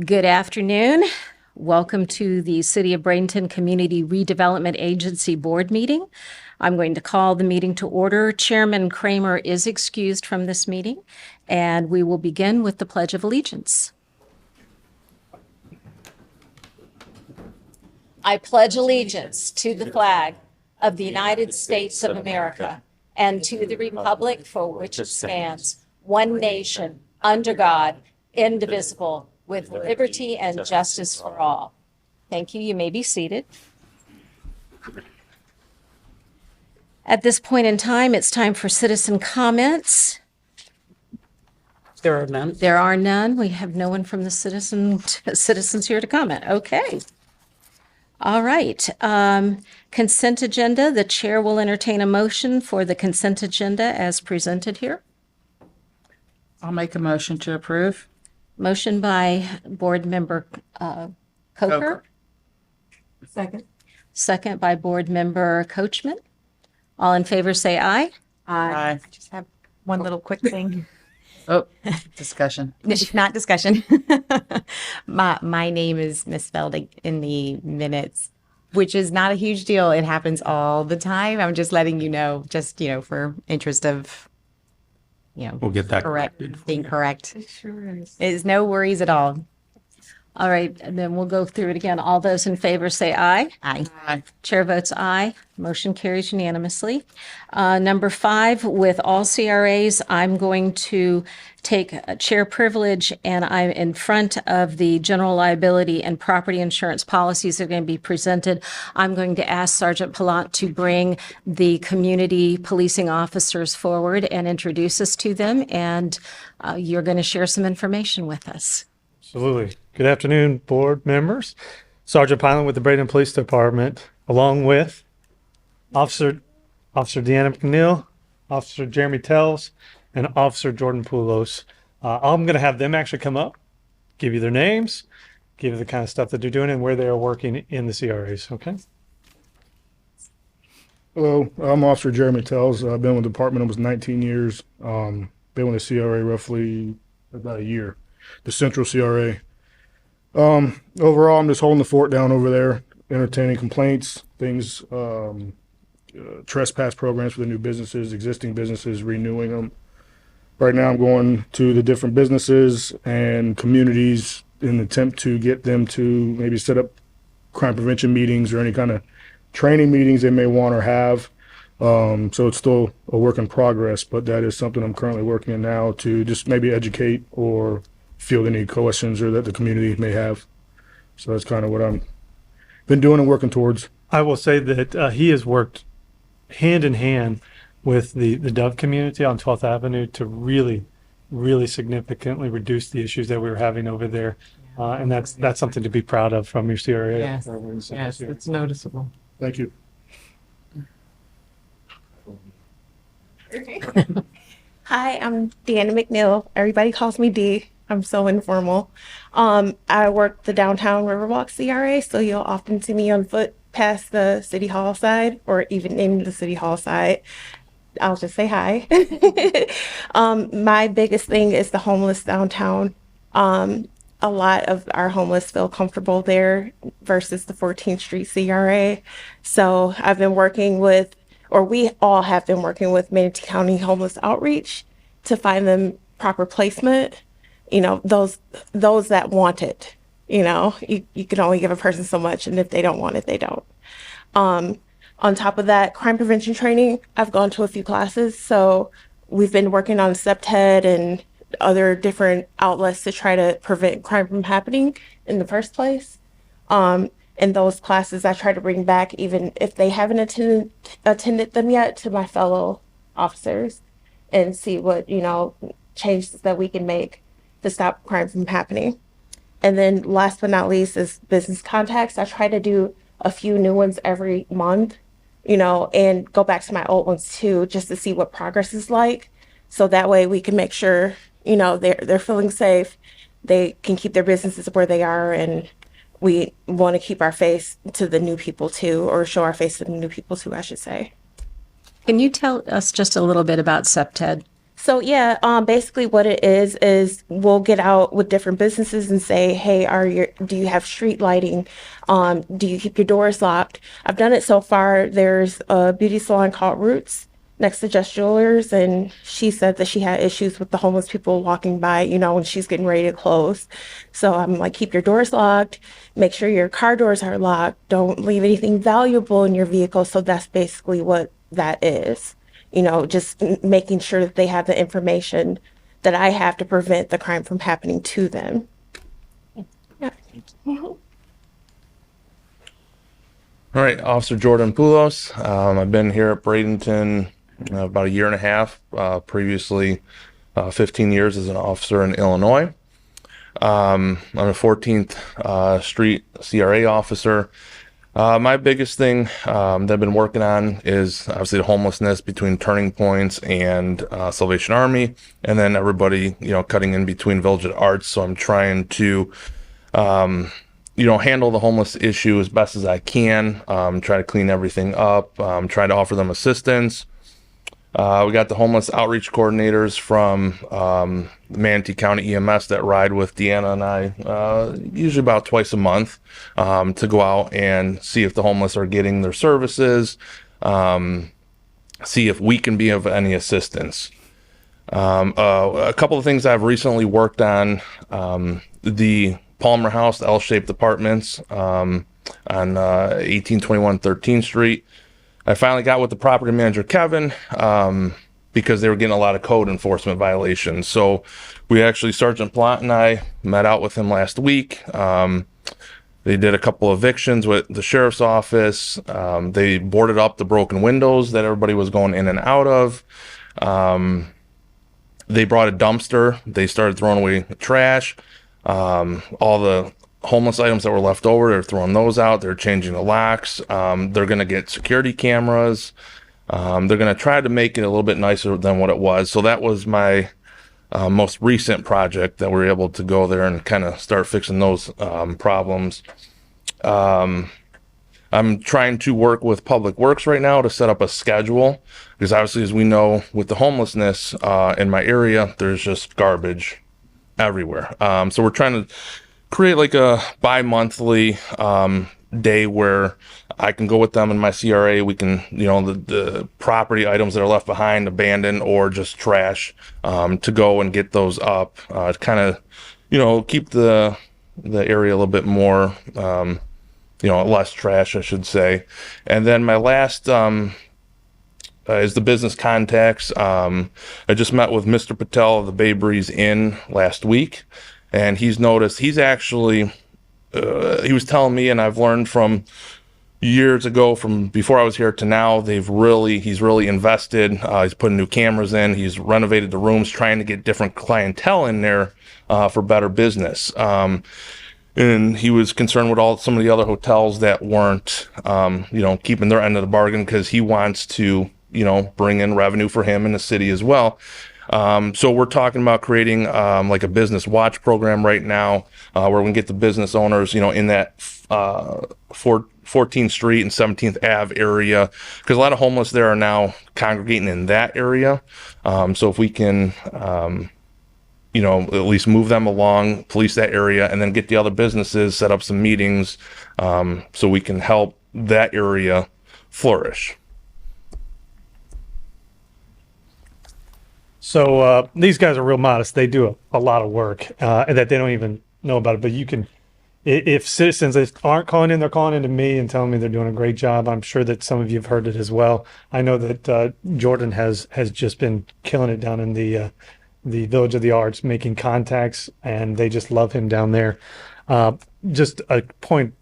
Good afternoon. Welcome to the City of Bradenton Community Redevelopment Agency Board meeting. I'm going to call the meeting to order. Chairman Kramer is excused from this meeting, and we will begin with the Pledge of Allegiance. I pledge allegiance to the flag of the United States of America and to the republic for which it stands, one nation, under God, indivisible, with liberty and justice for all. Thank you. You may be seated. At this point in time, it's time for citizen comments. There are none. There are none. We have no one from the citizens here to comment. Okay. All right. Consent agenda. The chair will entertain a motion for the consent agenda as presented here. I'll make a motion to approve. Motion by Board Member Coker. Second. Second by Board Member Coachman. All in favor say aye. Aye. I just have one little quick thing. Oh, discussion. It's not discussion. My name is misspelled in the minutes, which is not a huge deal. It happens all the time. I'm just letting you know, for interest of, We'll get that correct, corrected. being correct. It sure is. It's no worries at all. All right, and then we'll go through it again. All those in favor say aye. Aye. Aye. Chair votes aye. Motion carries unanimously. Number 5, with all CRAs, I'm going to take a chair privilege, and I'm in front of the general liability and property insurance policies that are going to be presented. I'm going to ask Sergeant Palant to bring the community policing officers forward and introduce us to them, and you're going to share some information with us. Absolutely. Good afternoon, board members. Sergeant Pilot with the Bradenton Police Department, along with Officer Deanna McNeil, Officer Jeremy Tells, and Officer Jordan Poulos. I'm going to have them actually come up, give you their names, give you the kind of stuff that they're doing and where they are working in the CRAs. Okay. Hello, I'm Officer Jeremy Tells. I've been with the department almost 19 years. Been with the CRA roughly about a year, the Central CRA. Overall, I'm just holding the fort down over there, entertaining complaints, things, trespass programs for the new businesses, existing businesses, renewing them. Right now, I'm going to the different businesses and communities in an attempt to get them to maybe set up crime prevention meetings or any kind of training meetings they may want or have. So it's still a work in progress, but that is something I'm currently working on now to just maybe educate or field any questions or that the community may have. So that's kind of what I'm been doing and working towards. I will say that he has worked hand in hand with the Dove community on 12th Avenue to really, really significantly reduce the issues that we were having over there. And that's something to be proud of from your CRA. Yes. Yes, it's noticeable. Thank you. Hi, I'm Deanna McNeil. Everybody calls me D. I'm so informal. I work the downtown Riverwalk CRA, so you'll often see me on foot past the City Hall side or even in the City Hall side. I'll just say hi. My biggest thing is the homeless downtown. A lot of our homeless feel comfortable there versus the 14th Street CRA. So I've been working with, or we all have been working with Manatee County Homeless Outreach to find them proper placement. Those that want it, you can only give a person so much, and if they don't want it, they don't. On top of that, crime prevention training, I've gone to a few classes, so we've been working on SEPTED and other different outlets to try to prevent crime from happening in the first place. In those classes, I try to bring back, even if they haven't attended them yet, to my fellow officers and see what, changes that we can make to stop crime from happening. And then last but not least is business contacts. I try to do a few new ones every month, and go back to my old ones too, just to see what progress is like. So that way we can make sure, they're feeling safe. They can keep their businesses where they are, and we want to keep our face to the new people too, or show our face to the new people too, I should say. Can you tell us just a little bit about SEPTED? So yeah, basically what it is we'll get out with different businesses and say, hey, do you have street lighting? Do you keep your doors locked? I've done it so far. There's a beauty salon called Roots next to Just Jewelers, and she said that she had issues with the homeless people walking by, when she's getting ready to close. So I'm like, keep your doors locked, make sure your car doors are locked, don't leave anything valuable in your vehicle. So that's basically what that is. Just making sure that they have the information that I have to prevent the crime from happening to them. Yeah. All right, Officer Jordan Poulos. I've been here at Bradenton about a year and a half. Previously, 15 years as an officer in Illinois. I'm a 14th Street CRA officer. My biggest thing that I've been working on is obviously the homelessness between Turning Points and Salvation Army, and then everybody, cutting in between Village of Arts. So I'm trying to, handle the homeless issue as best as I can, try to clean everything up, try to offer them assistance. We got the homeless outreach coordinators from Manatee County EMS that ride with Deanna and I usually about twice a month to go out and see if the homeless are getting their services, see if we can be of any assistance. A couple of things I've recently worked on, the Palmer House, the L-shaped apartments on 1821 13th Street. I finally got with the property manager, Kevin, because they were getting a lot of code enforcement violations. So we actually, Sergeant Plant and I met out with him last week. They did a couple evictions with the sheriff's office. They boarded up the broken windows that everybody was going in and out of. They brought a dumpster. They started throwing away trash. All the homeless items that were left over, they're throwing those out. They're changing the locks. They're going to get security cameras. They're going to try to make it a little bit nicer than what it was. So that was my most recent project that we were able to go there and kind of start fixing those problems. I'm trying to work with Public Works right now to set up a schedule, because obviously, as we know, with the homelessness in my area, there's just garbage everywhere. So we're trying to create like a bi-monthly day where I can go with them in my CRA. We can, the property items that are left behind, abandoned or just trash, to go and get those up, to kind of, keep the area a little bit more, less trash, I should say. And then my last is the business contacts. I just met with Mr. Patel of the Bay Breeze Inn last week. And he's noticed, he was telling me, and I've learned from years ago, from before I was here to now, he's really invested. He's putting new cameras in. He's renovated the rooms, trying to get different clientele in there for better business. And he was concerned with some of the other hotels that weren't, keeping their end of the bargain, because he wants to, bring in revenue for him in the city as well. So we're talking about creating like a business watch program right now, where we can get the business owners, in that 14th Street and 17th Ave area, because a lot of homeless there are now congregating in that area. So if we can, at least move them along, police that area, and then get the other businesses, set up some meetings, so we can help that area flourish. So these guys are real modest. They do a lot of work and that they don't even know about it. But you can, if citizens aren't calling in, they're calling in to me and telling me they're doing a great job. I'm sure that some of you have heard it as well. I know that Jordan has just been killing it down in the Village of the Arts, making contacts, and they just love him down there. Just a point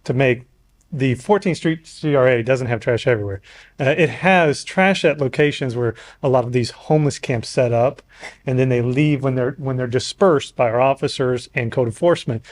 to make. The 14th Street CRA doesn't have trash everywhere. It has trash at locations where a lot of these homeless camps set up, and then they leave when they're dispersed by our officers and code enforcement.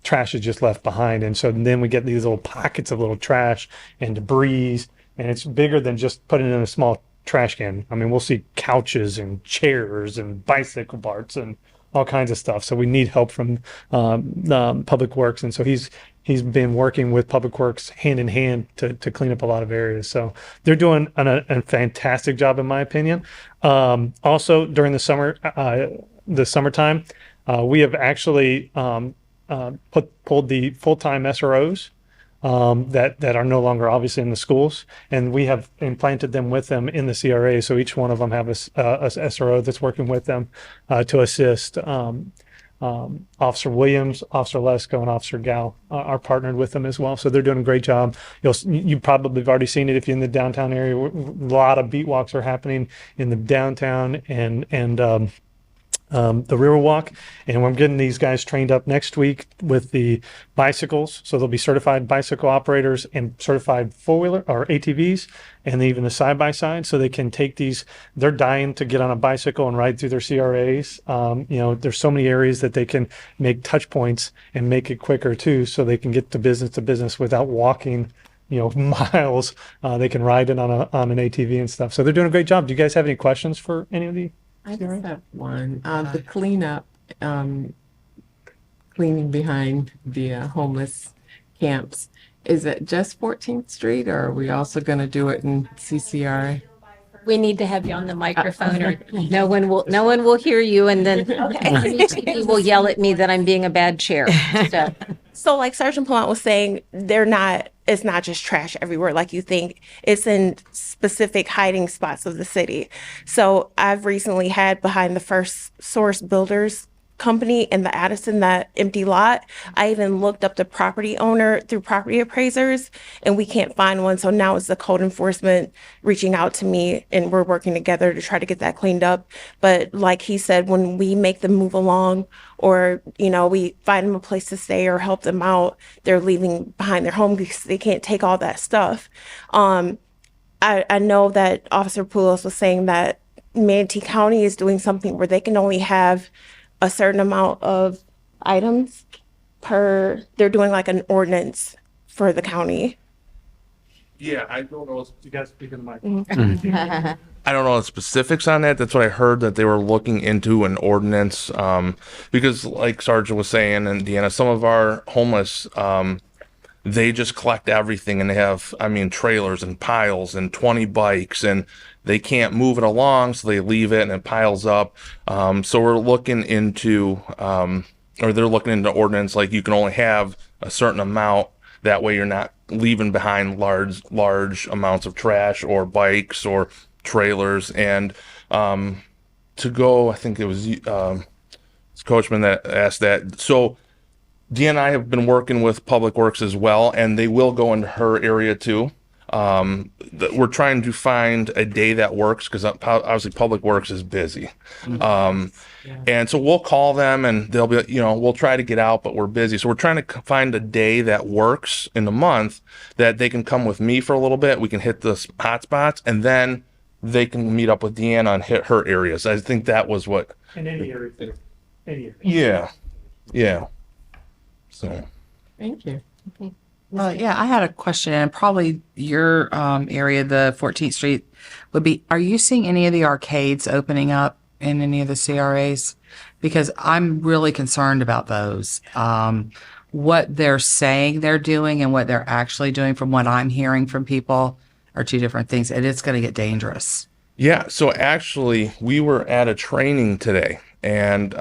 Trash is just left behind, and so then we get these little pockets of little trash and debris, and it's bigger than just putting it in a small trash can. I mean, we'll see couches and chairs and bicycle parts and all kinds of stuff. So we need help from Public Works, and so he's he's been working with Public Works hand in hand to clean up a lot of areas. So they're doing a fantastic job, in my opinion. Also, during the summertime, we have actually pulled the full-time SROs that are no longer obviously in the schools, and we have implanted them with them in the CRA. So each one of them have a SRO that's working with them to assist. Officer Williams, Officer Lesko, and Officer Gal are partnered with them as well. So they're doing a great job. You probably have already seen it if you're in the downtown area. A lot of beat walks are happening in the downtown and the Riverwalk, and we're getting these guys trained up next week with the bicycles. So they'll be certified bicycle operators and certified four-wheeler or ATVs, and even the side-by-side, so they can take these. They're dying to get on a bicycle and ride through their CRAs. There's so many areas that they can make touch points and make it quicker too, so they can get to business without walking miles. They can ride it on an ATV and stuff. So they're doing a great job. Do you guys have any questions for any of the? I just have one. The cleanup, cleaning behind the homeless camps. Is it just 14th Street, or are we also going to do it in CCRA? We need to have you on the microphone, or no one will hear you, and then TV will yell at me that I'm being a bad chair. So like Sergeant Plant was saying, it's not just trash everywhere like you think. It's in specific hiding spots of the city. So I've recently had behind the First Source Builders company in the Addison, that empty lot. I even looked up the property owner through property appraisers, and we can't find one. So now it's the code enforcement reaching out to me, and we're working together to try to get that cleaned up. But like he said, when we make them move along, or we find them a place to stay or help them out, they're leaving behind their home because they can't take all that stuff. I know that Officer Poulos was saying that Manatee County is doing something where they can only have a certain amount of items they're doing like an ordinance for the county. Yeah, I don't know. You guys speak in the mic. I don't know the specifics on that. That's what I heard, that they were looking into an ordinance, because like Sergeant was saying, and Deanna, some of our homeless, they just collect everything, and they have, trailers and piles and 20 bikes, and they can't move it along, so they leave it and it piles up. So we're looking into, or they're looking into ordinance, like you can only have a certain amount. That way you're not leaving behind large amounts of trash or bikes or trailers. And to go, I think it was Coachman that asked that. So Deanna and I have been working with Public Works as well, and they will go into her area too. We're trying to find a day that works, because obviously Public Works is busy. And so we'll call them, and they'll be, we'll try to get out, but we're busy. So we're trying to find a day that works in the month that they can come with me for a little bit. We can hit the hot spots, and then they can meet up with Deanna and hit her areas. I think that was what. In any area. Any area. Yeah. Yeah. So. Thank you. Yeah, I had a question, and probably your area, the 14th Street, would be, are you seeing any of the arcades opening up in any of the CRAs? Because I'm really concerned about those. What they're saying they're doing and what they're actually doing, from what I'm hearing from people, are two different things, and it's going to get dangerous. Yeah, so actually, we were at a training today, and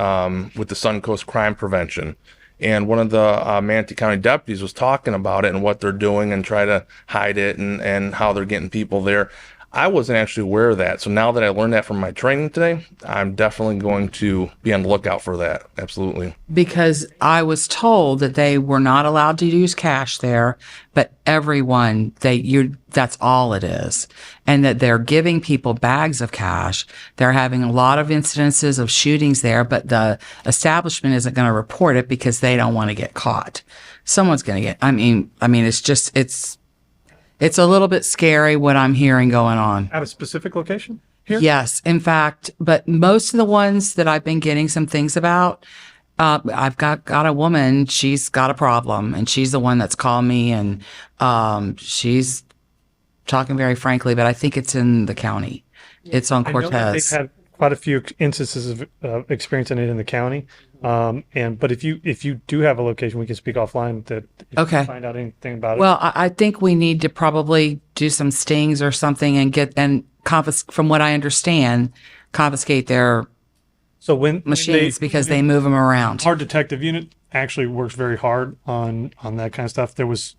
with the Suncoast Crime Prevention. And one of the Manatee County deputies was talking about it and what they're doing and try to hide it and how they're getting people there. I wasn't actually aware of that. So now that I learned that from my training today, I'm definitely going to be on the lookout for that. Absolutely. Because I was told that they were not allowed to use cash there, but everyone, that's all it is. And that they're giving people bags of cash. They're having a lot of incidences of shootings there, but the establishment isn't going to report it because they don't want to get caught. Someone's going to get, it's a little bit scary what I'm hearing going on. At a specific location here? Yes, in fact, but most of the ones that I've been getting some things about, I've got a woman, she's got a problem, and she's the one that's called me, and she's talking very frankly, but I think it's in the county. It's on I know that Cortez. they've had quite a few instances of experiencing it in the county. But if you do have a location, we can speak offline that if you Okay. find out anything about it. Well, I think we need to probably do some stings or something and from what I understand, confiscate their So when machines because they move them around. our detective unit actually works very hard on that kind of stuff. There was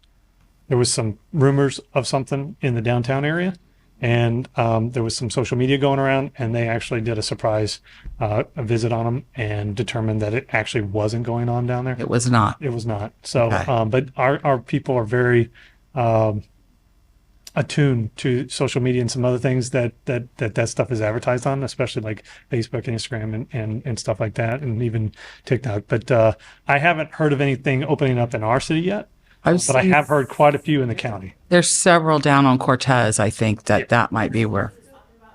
some rumors of something in the downtown area, and there was some social media going around, and they actually did a surprise a visit on them and determined that it actually wasn't going on down there. It was not. It was not. So, Okay. but our people are very attuned to social media and some other things that stuff is advertised on, especially like Facebook and Instagram and stuff like that, and even TikTok. But I haven't heard of anything opening up in our city yet. But I have heard quite a few in the county. There's several down on Cortez. I think that might be where.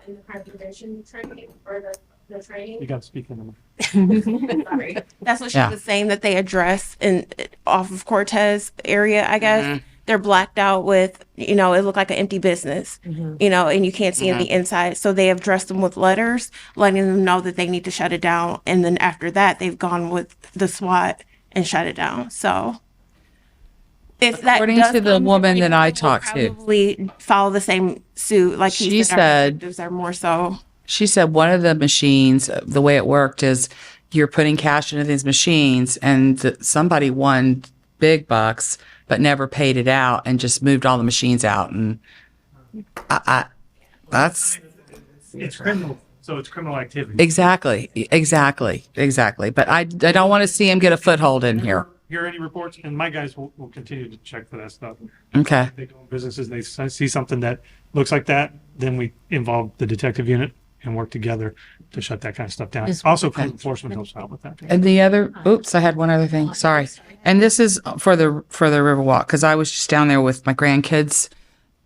In the crime prevention training or the training. You got to speak in the Sorry. That's what she Yeah. was saying that they address in off of Cortez area, I guess. They're blacked out with, it looked like an empty business, and you can't see in the inside. So they have dressed them with letters, letting them know that they need to shut it down. And then after that, they've gone with the SWAT and shut it down. So if that According does to the come woman point, that I we'll talked to. probably follow the same suit. Like She he said, our said- detectives are more so. She said one of the machines, the way it worked is you're putting cash into these machines and somebody won big bucks, but never paid it out and just moved all the machines out. And that's It's criminal, so it's criminal activity. exactly. But I don't want to see him get a foothold in here. Hear any reports, and my guys will continue to check for that stuff. Okay. They go in businesses, they see something that looks like that, then we involve the detective unit and work together to shut that kind of stuff down. Also, code enforcement helps out with that. And the other, oops, I had one other thing. Sorry. And this is for the Riverwalk because I was just down there with my grandkids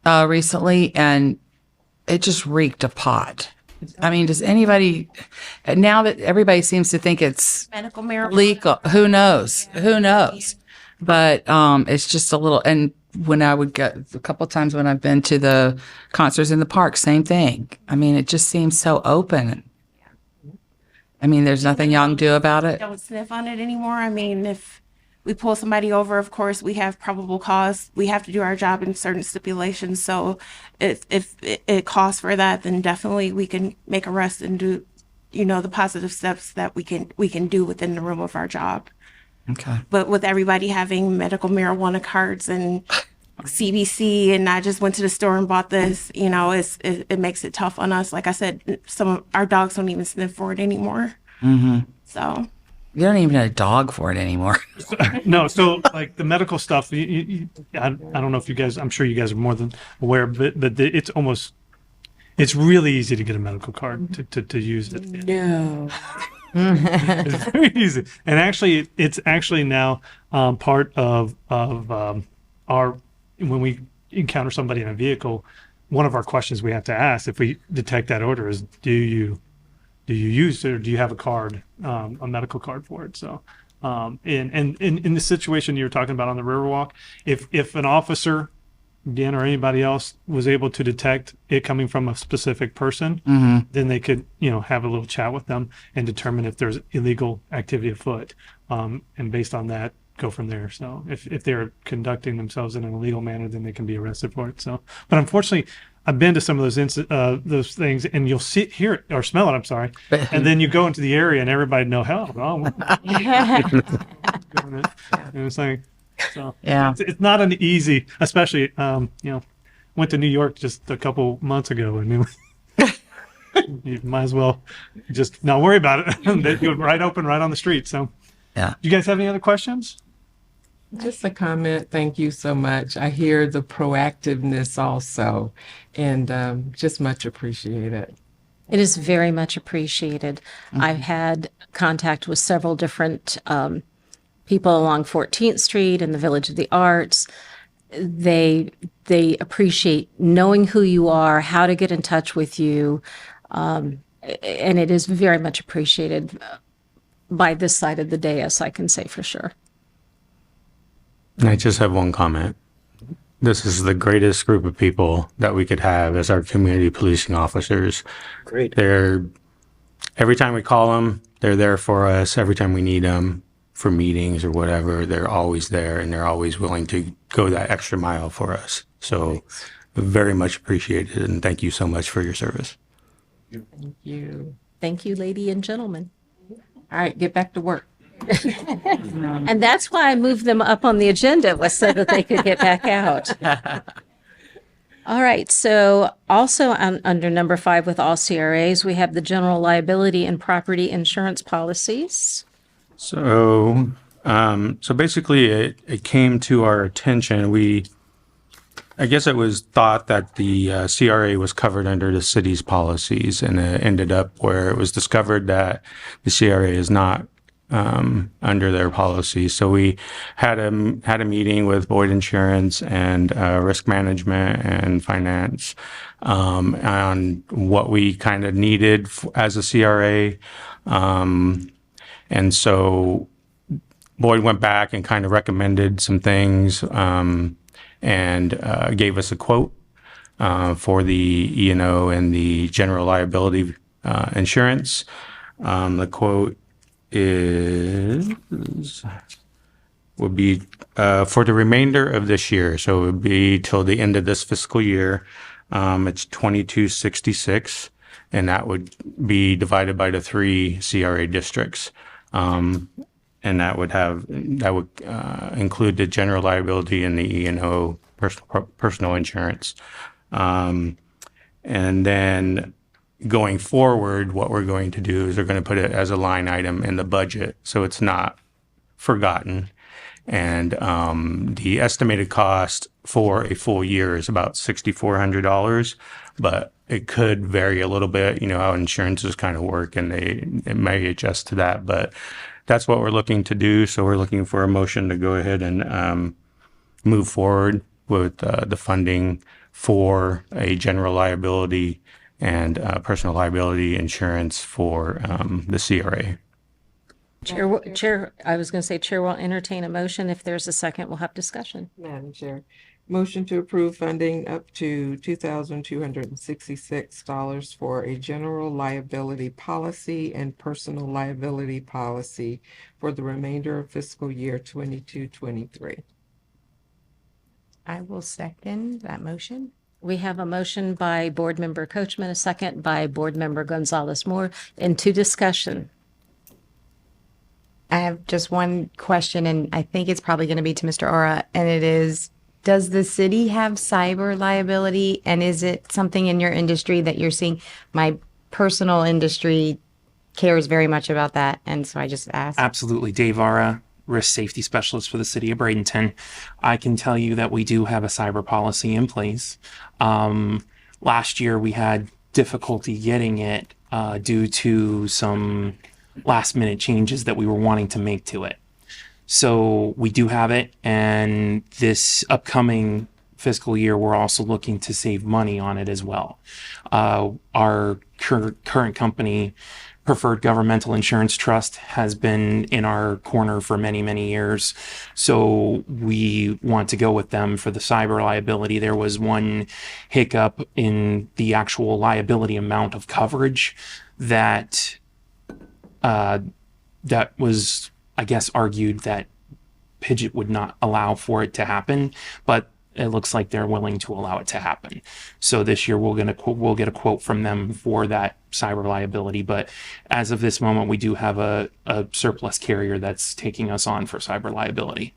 recently, and it just reeked of pot. I mean, does anybody now that everybody seems to think it's Medical marijuana. legal? Who knows? But it's just a little. And when I would get a couple of times when I've been to the concerts in the park, same thing. I mean, it just seems so open. I mean, there's nothing y'all can do about it. Don't sniff on it anymore. I mean, if we pull somebody over, of course, we have probable cause. We have to do our job in certain stipulations. So if it calls for that, then definitely we can make arrests and do, the positive steps that we can do within the realm of our job. Okay. But with everybody having medical marijuana cards and CBC, and I just went to the store and bought this, it makes it tough on us. Like I said, some of our dogs don't even sniff for it anymore. Mm-hmm. So. You don't even have a dog for it anymore. No, so like the medical stuff, I don't know if you guys, I'm sure you guys are more than aware, but it's really easy to get a medical card to use it. No. It's very easy. And actually, it's actually now part of our, when we encounter somebody in a vehicle, one of our questions we have to ask if we detect that odor is, do you use it, or do you have a card, a medical card for it? So, in the situation you were talking about on the Riverwalk, if an officer, Dan, or anybody else was able to detect it coming from a specific person, then they could, have a little chat with them and determine if there's illegal activity afoot, and based on that, go from there. So, if they're conducting themselves in an illegal manner, then they can be arrested for it. So, but unfortunately, I've been to some of those things, and you'll hear it or smell it. I'm sorry, and then you go into the area, and everybody know hell. And it's like, so Yeah. it's not an easy, especially went to New York just a couple months ago, and you might as well just not worry about it. They go right open, right on the street. So, Yeah. Do you guys have any other questions? Just a comment. Thank you so much. I hear the proactiveness also, and just much appreciated. It is very much appreciated. I've had contact with several different people along 14th Street and the Village of the Arts. They appreciate knowing who you are, how to get in touch with you, and it is very much appreciated by this side of the dais, I can say for sure. I just have one comment. This is the greatest group of people that we could have as our community policing officers. Great. They're every time we call them, they're there for us. Every time we need them for meetings or whatever, they're always there and they're always willing to go that extra mile for us. So very much appreciated, and thank you so much for your service. Thank you. Thank you, lady and gentlemen. All right, get back to work. And that's why I moved them up on the agenda, was so that they could get back out. All right, so also under number 5 with all CRAs, we have the general liability and property insurance policies. So, so basically it came to our attention. I guess it was thought that the CRA was covered under the city's policies, and it ended up where it was discovered that the CRA is not under their policies. So we had a meeting with Boyd Insurance and risk management and finance on what we kind of needed as a CRA. And so Boyd went back and kind of recommended some things and gave us a quote for the E&O and the general liability insurance. The quote would be for the remainder of this year. So it would be till the end of this fiscal year. It's $22.66, and that would be divided by the 3 CRA districts. And that would include the general liability and the E&O personal insurance. And then going forward, what we're going to do is we're going to put it as a line item in the budget, so it's not forgotten. And the estimated cost for a full year is about $6,400, but it could vary a little bit. You know how insurances kind of work, and it may adjust to that. But that's what we're looking to do. So we're looking for a motion to go ahead and move forward with the funding for a general liability and personal liability insurance for the CRA. Chair, I was going to say Chair will entertain a motion. If there's a second, we'll have discussion. Madam Chair, motion to approve funding up to $2,266 for a general liability policy and personal liability policy for the remainder of fiscal year 22-23. I will second that motion. We have a motion by Board Member Coachman, a second by Board Member Gonzalez-Moore, into discussion. I have just one question, and I think it's probably going to be to Mr. Ora, and it is, does the city have cyber liability, and is it something in your industry that you're seeing? My personal industry cares very much about that, and so I just asked. Absolutely. Dave Ara, risk safety specialist for the city of Bradenton. I can tell you that we do have a cyber policy in place. Last year we had difficulty getting it due to some last minute changes that we were wanting to make to it. So we do have it, and this upcoming fiscal year we're also looking to save money on it as well. Our current company, Preferred Governmental Insurance Trust, has been in our corner for many, many years. So we want to go with them for the cyber liability. There was one hiccup in the actual liability amount of coverage that was, I guess, argued that Pidgeot would not allow for it to happen, but it looks like they're willing to allow it to happen. So this year we'll get a quote from them for that cyber liability. But as of this moment, we do have a surplus carrier that's taking us on for cyber liability.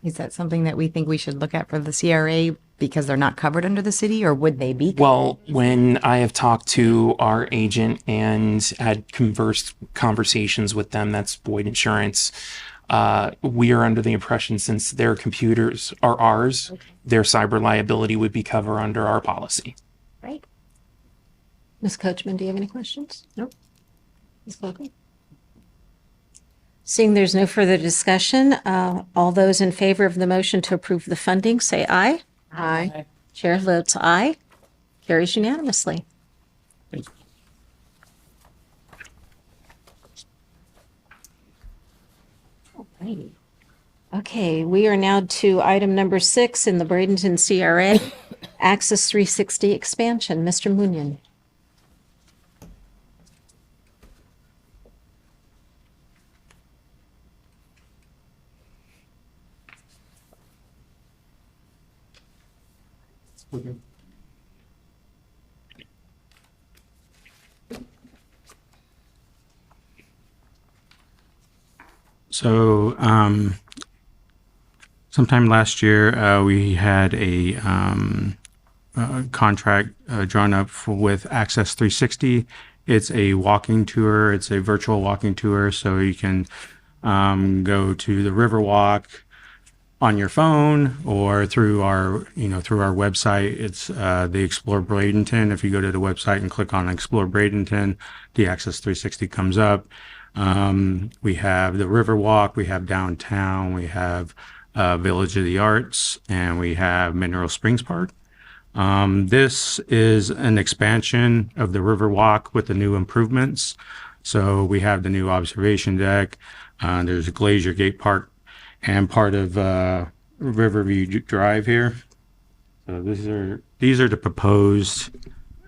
Is that something that we think we should look at for the CRA because they're not covered under the city, or would they be? Well, when I have talked to our agent and had conversations with them, that's Boyd Insurance, we are under the impression, since their computers are ours, their cyber liability would be covered under our policy. Right. Ms. Coachman, do you have any questions? Nope. Ms. Falcon? Seeing there's no further discussion, all those in favor of the motion to approve the funding, say aye. Aye. Chair votes aye. Carries unanimously. Alrighty. Okay, we are now to item number 6 in the Bradenton CRA, Access 360 expansion. Mr. Moonion. So, sometime last year, we had a contract drawn up with Access 360. It's a walking tour. It's a virtual walking tour, so you can go to the Riverwalk on your phone or through our website. It's the Explore Bradenton. If you go to the website and click on Explore Bradenton, the Access 360 comes up. We have the Riverwalk, we have downtown, we have Village of the Arts, and we have Mineral Springs Park. This is an expansion of the Riverwalk with the new improvements. So we have the new observation deck. There's a Glacier Gate Park and part of Riverview Drive here. So these are the proposed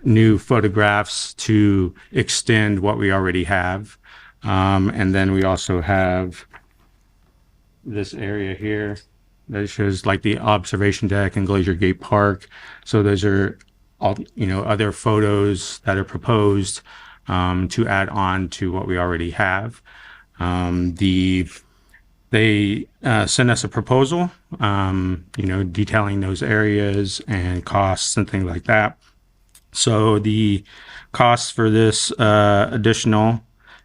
new photographs to extend what we already have. And then we also have this area here that shows like the observation deck and Glacier Gate Park. So those are all, other photos that are proposed to add on to what we already have. They sent us a proposal, detailing those areas and costs and things like that. So the costs for this additional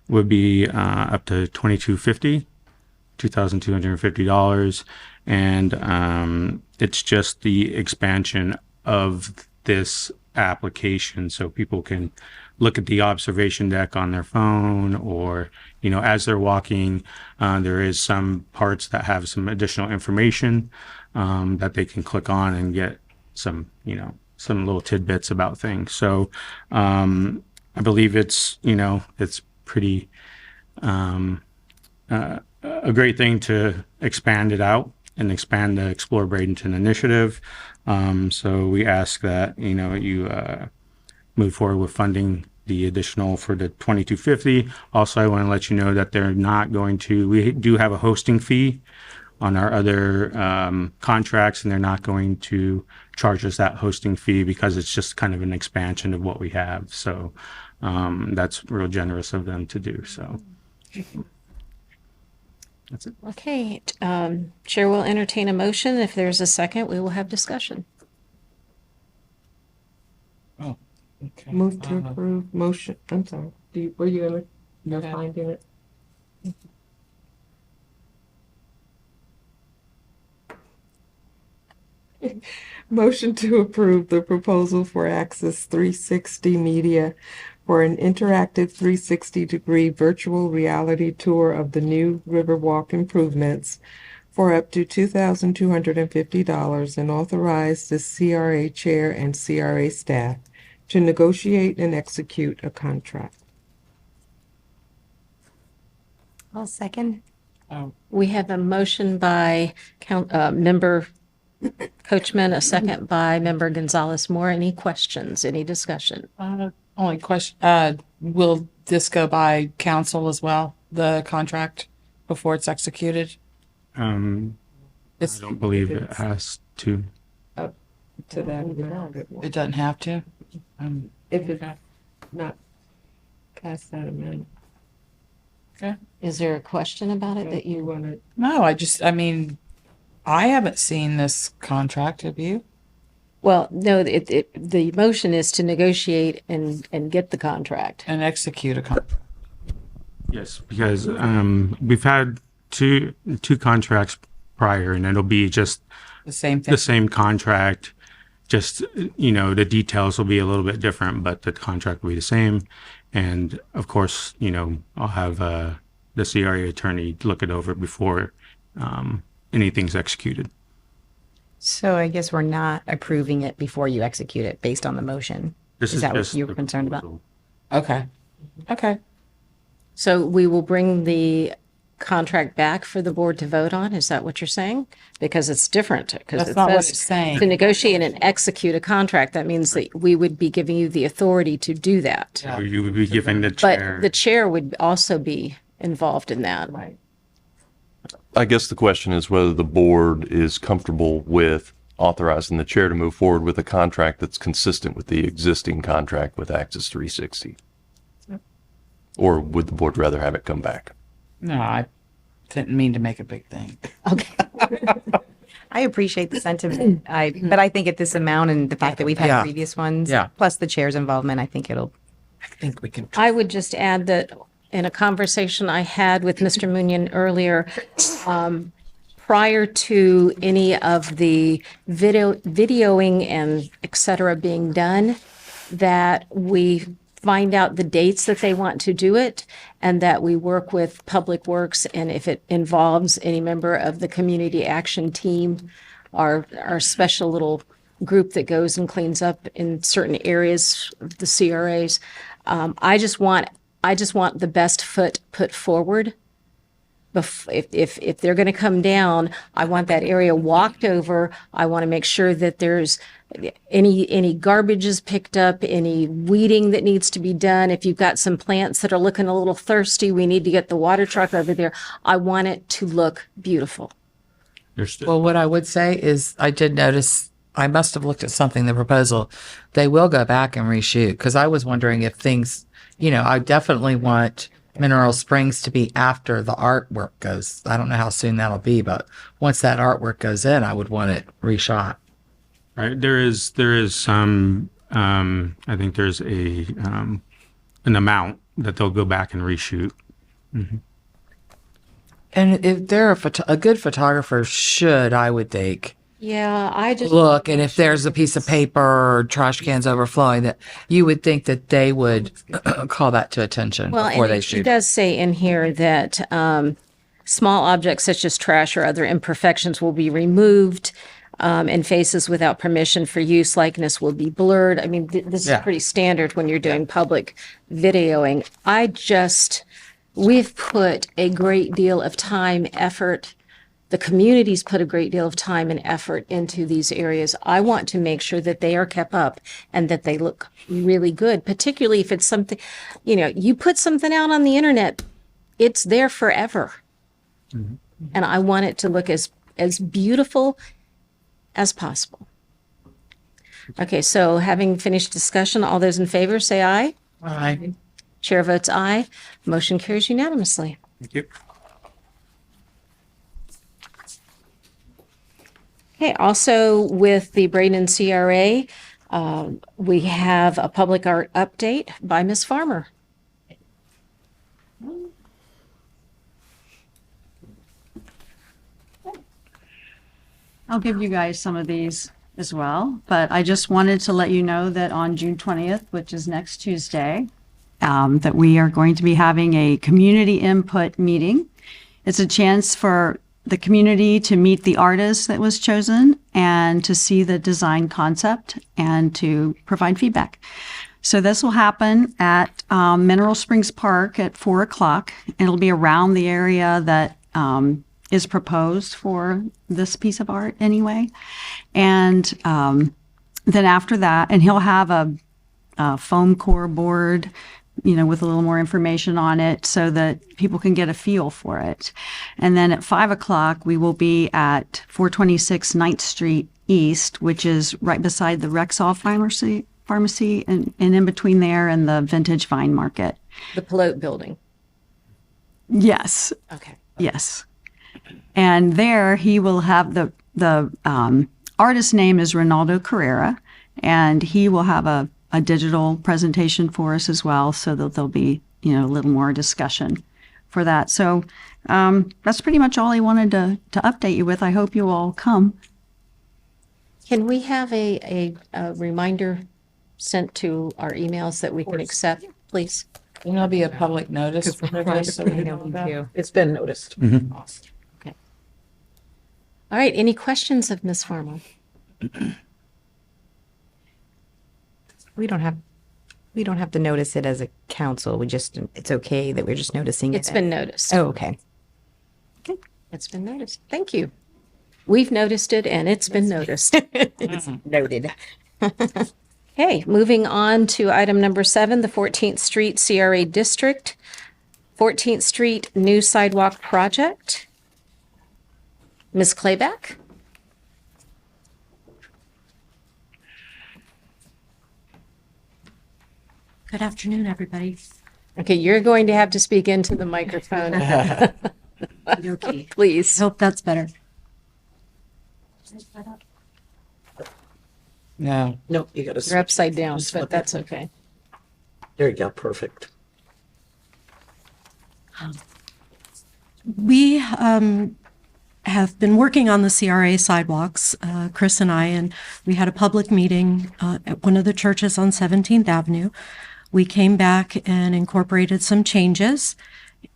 would be up to $2,250, and it's just the expansion of this application, so people can look at the observation deck on their phone, or as they're walking. There is some parts that have some additional information that they can click on and get some little tidbits about things. So I believe it's pretty a great thing to expand it out and expand the Explore Bradenton initiative. So we ask that you move forward with funding the additional for the 2250. Also, I want to let you know that they're not going to. We do have a hosting fee on our other contracts, and they're not going to charge us that hosting fee because it's just kind of an expansion of what we have. So that's real generous of them to do. So that's it. Okay, Chair will entertain a motion. If there's a second, we will have discussion. Okay. Move to approve motion. I'm sorry. Were you gonna? You're finding it. Motion to approve the proposal for Access 360 Media for an interactive 360-degree virtual reality tour of the new Riverwalk improvements for up to $2,250, and authorize the CRA chair and CRA staff to negotiate and execute a contract. I'll second. We have a motion by Member Coachman, a second by Member Gonzalez Moore. Any questions? Any discussion? Only question, will this go by council as well, the contract, before it's executed? I don't believe it has to. To that amount. It doesn't have to? If it's not past that amount. Okay. Is there a question about it that You you want to? No, I haven't seen this contract, have you? Well, no, the motion is to negotiate and get the contract. And execute a contract. Yes, because we've had two contracts prior, and it'll be just The same thing. the same contract. Just the details will be a little bit different, but the contract will be the same. And of course, I'll have the CRA attorney look it over before anything's executed. So I guess we're not approving it before you execute it based on the motion. This Is that what just you were the concerned about? proposal. Okay. Okay. So we will bring the contract back for the board to vote on. Is that what you're saying? Because it's different. Because That's it not what says it's saying. to negotiate and execute a contract. That means that we would be giving you the authority to do that. Yeah. You would be giving the chair. But the chair would also be involved in that. Right. I guess the question is whether the board is comfortable with authorizing the chair to move forward with a contract that's consistent with the existing contract with Access 360. Or would the board rather have it come back? No, I didn't mean to make a big thing. Okay. I appreciate the sentiment. But I think at this amount and the fact that we've had Yeah. previous ones, Yeah. plus the chair's involvement, I think I think we can. I would just add that in a conversation I had with Mr. Munyon earlier, prior to any of the videoing and et cetera being done, that we find out the dates that they want to do it, and that we work with Public Works, and if it involves any member of the community action team, our special little group that goes and cleans up in certain areas of the CRAs. I just want the best foot put forward. If they're going to come down, I want that area walked over. I want to make sure that there's any garbage is picked up, any weeding that needs to be done. If you've got some plants that are looking a little thirsty, we need to get the water truck over there. I want it to look beautiful. Well, what I would say is I did notice, I must have looked at something, the proposal, they will go back and reshoot, because I was wondering if things, I definitely want Mineral Springs to be after the artwork goes. I don't know how soon that'll be, but once that artwork goes in, I would want it reshot. Right. There is some, I think there's an amount that they'll go back and reshoot. And if they're a good photographer should, I would think, Yeah, I just look, and if there's a piece of paper or trash cans overflowing, that you would think that they would call that to attention before they it shoot. does say in here that small objects such as trash or other imperfections will be removed, and faces without permission for use, likeness will be blurred. I mean, this Yeah. is pretty standard when you're doing public videoing. We've put a great deal of time, effort. The community's put a great deal of time and effort into these areas. I want to make sure that they are kept up and that they look really good, particularly if it's something, you put something out on the internet, it's there forever. And I want it to look as beautiful as possible. Okay, so having finished discussion, all those in favor say aye. Aye. Chair votes aye. Motion carries unanimously. Thank you. Okay, also with the Bradenton CRA, we have a public art update by Ms. Farmer. I'll give you guys some of these as well, but I just wanted to let you know that on June 20th, which is next Tuesday, that we are going to be having a community input meeting. It's a chance for the community to meet the artist that was chosen and to see the design concept and to provide feedback. So this will happen at Mineral Springs Park at 4:00. It'll be around the area that is proposed for this piece of art anyway. And then after that, and he'll have a foam core board, with a little more information on it so that people can get a feel for it. And then at 5:00, we will be at 426 9th Street East, which is right beside the Rexall Pharmacy and in between there and the Vintage Vine Market. The Pelote Building. Yes. Okay. Yes. And there he will have the artist's name is Ronaldo Carrera, and he will have a digital presentation for us as well, so that there'll be, a little more discussion for that. So that's pretty much all I wanted to update you with. I hope you all come. Can we have a reminder sent to our emails that we can accept, please? And there'll be a public notice for this, so we know about it. It's been noticed. Awesome. Okay. All right, any questions of Ms. Farmer? we don't have to notice it as a council. It's okay that we're just noticing it. It's been noticed. Oh, okay. It's been noticed. Thank you. We've noticed it and it's been noticed. It's noted. Okay, moving on to item number 7, the 14th Street CRA District, 14th Street New Sidewalk Project. Ms. Clayback? Good afternoon, everybody. Okay, you're going to have to speak into the microphone. Okay. Please. I hope that's better. No. Nope, you gotta. You're upside down, Just but flip that's it. okay. There you go, perfect. We have been working on the CRA sidewalks, Chris and I, and we had a public meeting at one of the churches on 17th Avenue. We came back and incorporated some changes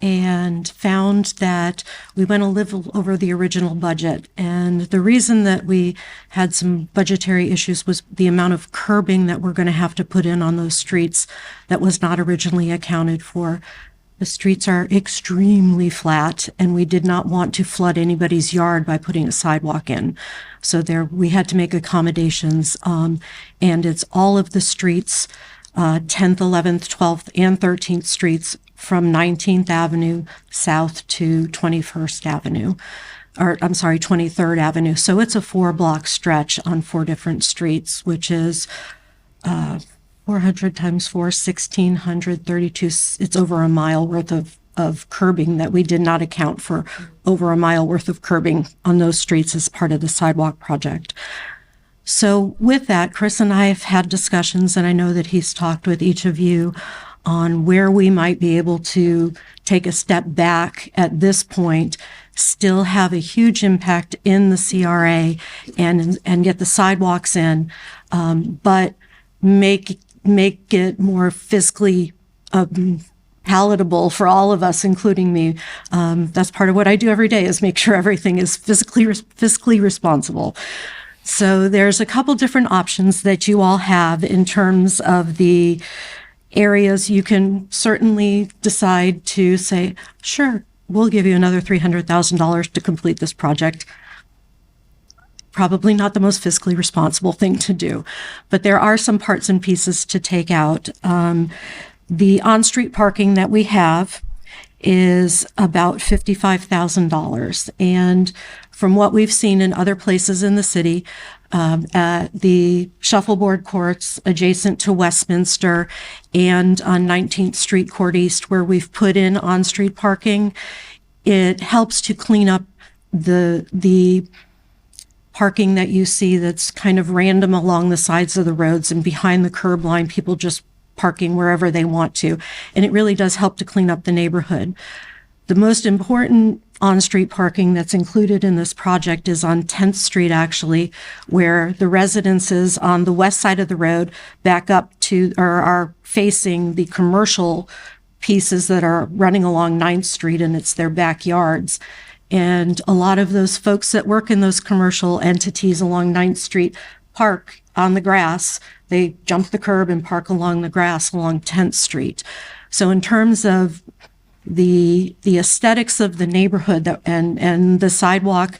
and found that we went a little over the original budget. And the reason that we had some budgetary issues was the amount of curbing that we're going to have to put in on those streets that was not originally accounted for. The streets are extremely flat, and we did not want to flood anybody's yard by putting a sidewalk in. So there, we had to make accommodations, and it's all of the streets, 10th, 11th, 12th, and 13th streets from 19th Avenue south to 21st Avenue, or I'm sorry, 23rd Avenue. So it's a 4-block stretch on 4 different streets, which is 400 times 4, 1,632. It's over a mile worth of curbing that we did not account for, over a mile worth of curbing on those streets as part of the sidewalk project. So with that, Chris and I have had discussions, and I know that he's talked with each of you on where we might be able to take a step back at this point, still have a huge impact in the CRA and get the sidewalks in, but make it more fiscally palatable for all of us, including me. That's part of what I do every day, is make sure everything is fiscally responsible. So there's a couple different options that you all have in terms of the areas. You can certainly decide to say, sure, we'll give you another $300,000 to complete this project. Probably not the most fiscally responsible thing to do, but there are some parts and pieces to take out. The on-street parking that we have is about $55,000. And from what we've seen in other places in the city, at the shuffleboard courts adjacent to Westminster and on 19th Street Court East, where we've put in on-street parking, it helps to clean up the parking that you see that's kind of random along the sides of the roads and behind the curb line, people just parking wherever they want to. And it really does help to clean up the neighborhood. The most important on-street parking that's included in this project is on 10th Street, actually, where the residences on the west side of the road back up to, or are facing the commercial pieces that are running along 9th Street, and it's their backyards. And a lot of those folks that work in those commercial entities along 9th Street park on the grass. They jump the curb and park along the grass along 10th Street. So in terms of the aesthetics of the neighborhood and the sidewalk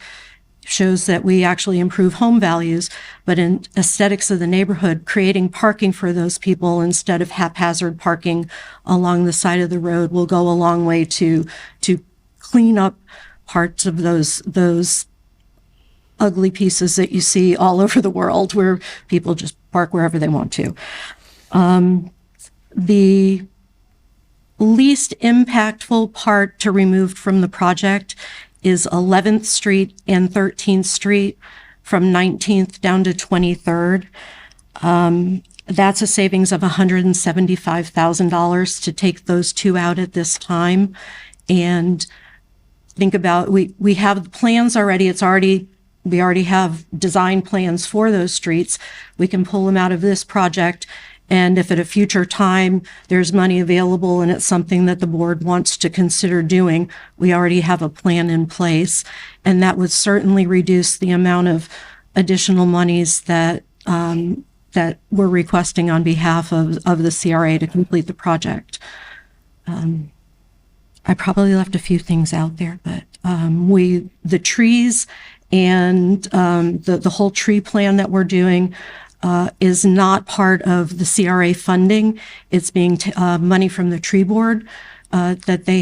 shows that we actually improve home values, but in aesthetics of the neighborhood, creating parking for those people instead of haphazard parking along the side of the road will go a long way to clean up parts of those ugly pieces that you see all over the world where people just park wherever they want to. The least impactful part to remove from the project is 11th Street and 13th Street from 19th down to 23rd. That's a savings of $175,000 to take those two out at this time. And think about, we have the plans already. We already have design plans for those streets. We can pull them out of this project. And if at a future time there's money available and it's something that the board wants to consider doing, we already have a plan in place. And that would certainly reduce the amount of additional monies that we're requesting on behalf of the CRA to complete the project. I probably left a few things out there, but the trees and the whole tree plan that we're doing is not part of the CRA funding. It's being money from the tree board that they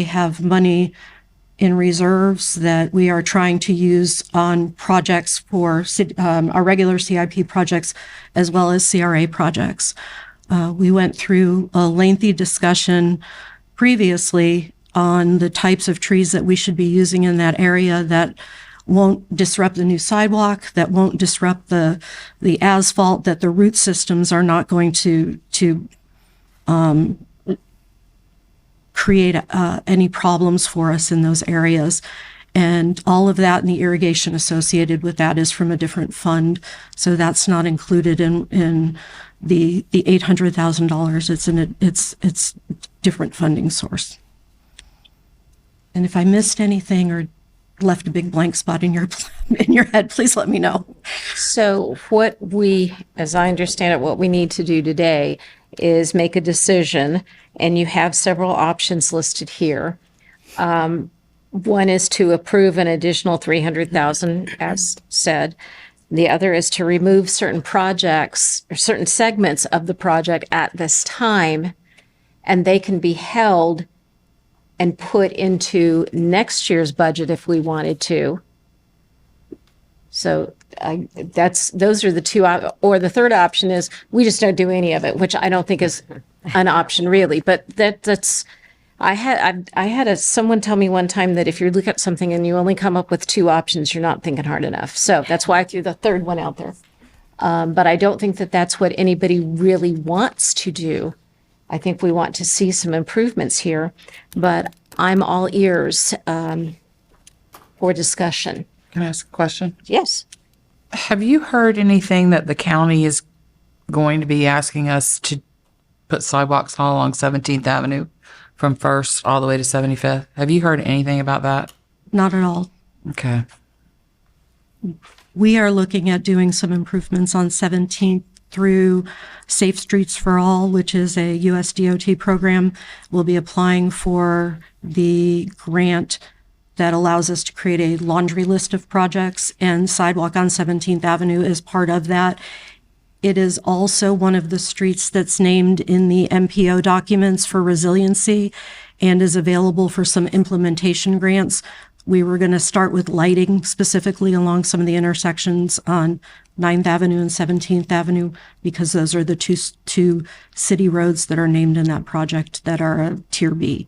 have money in reserves that we are trying to use on projects for our regular CIP projects as well as CRA projects. We went through a lengthy discussion previously on the types of trees that we should be using in that area that won't disrupt the new sidewalk, that won't disrupt the asphalt, that the root systems are not going to create any problems for us in those areas. And all of that and the irrigation associated with that is from a different fund. So that's not included in the $800,000. It's different funding source. And if I missed anything or left a big blank spot in your head, please let me know. So what we, as I understand it, what we need to do today is make a decision, and you have several options listed here. One is to approve an additional $300,000, as said. The other is to remove certain projects or certain segments of the project at this time, and they can be held and put into next year's budget if we wanted to. So those are the two, or the third option is we just don't do any of it, which I don't think is an option really. But that's I had someone tell me one time that if you look at something and you only come up with two options, you're not thinking hard enough. So that's why I threw the third one out there. But I don't think that that's what anybody really wants to do. I think we want to see some improvements here, but I'm all ears for discussion. Can I ask a question? Yes. Have you heard anything that the county is going to be asking us to put sidewalks all along 17th Avenue from 1st all the way to 75th? Have you heard anything about that? Not at all. Okay. We are looking at doing some improvements on 17th through Safe Streets for All, which is a US DOT program. We'll be applying for the grant that allows us to create a laundry list of projects, and sidewalk on 17th Avenue is part of that. It is also one of the streets that's named in the MPO documents for resiliency and is available for some implementation grants. We were going to start with lighting specifically along some of the intersections on 9th Avenue and 17th Avenue because those are the two city roads that are named in that project that are a Tier B.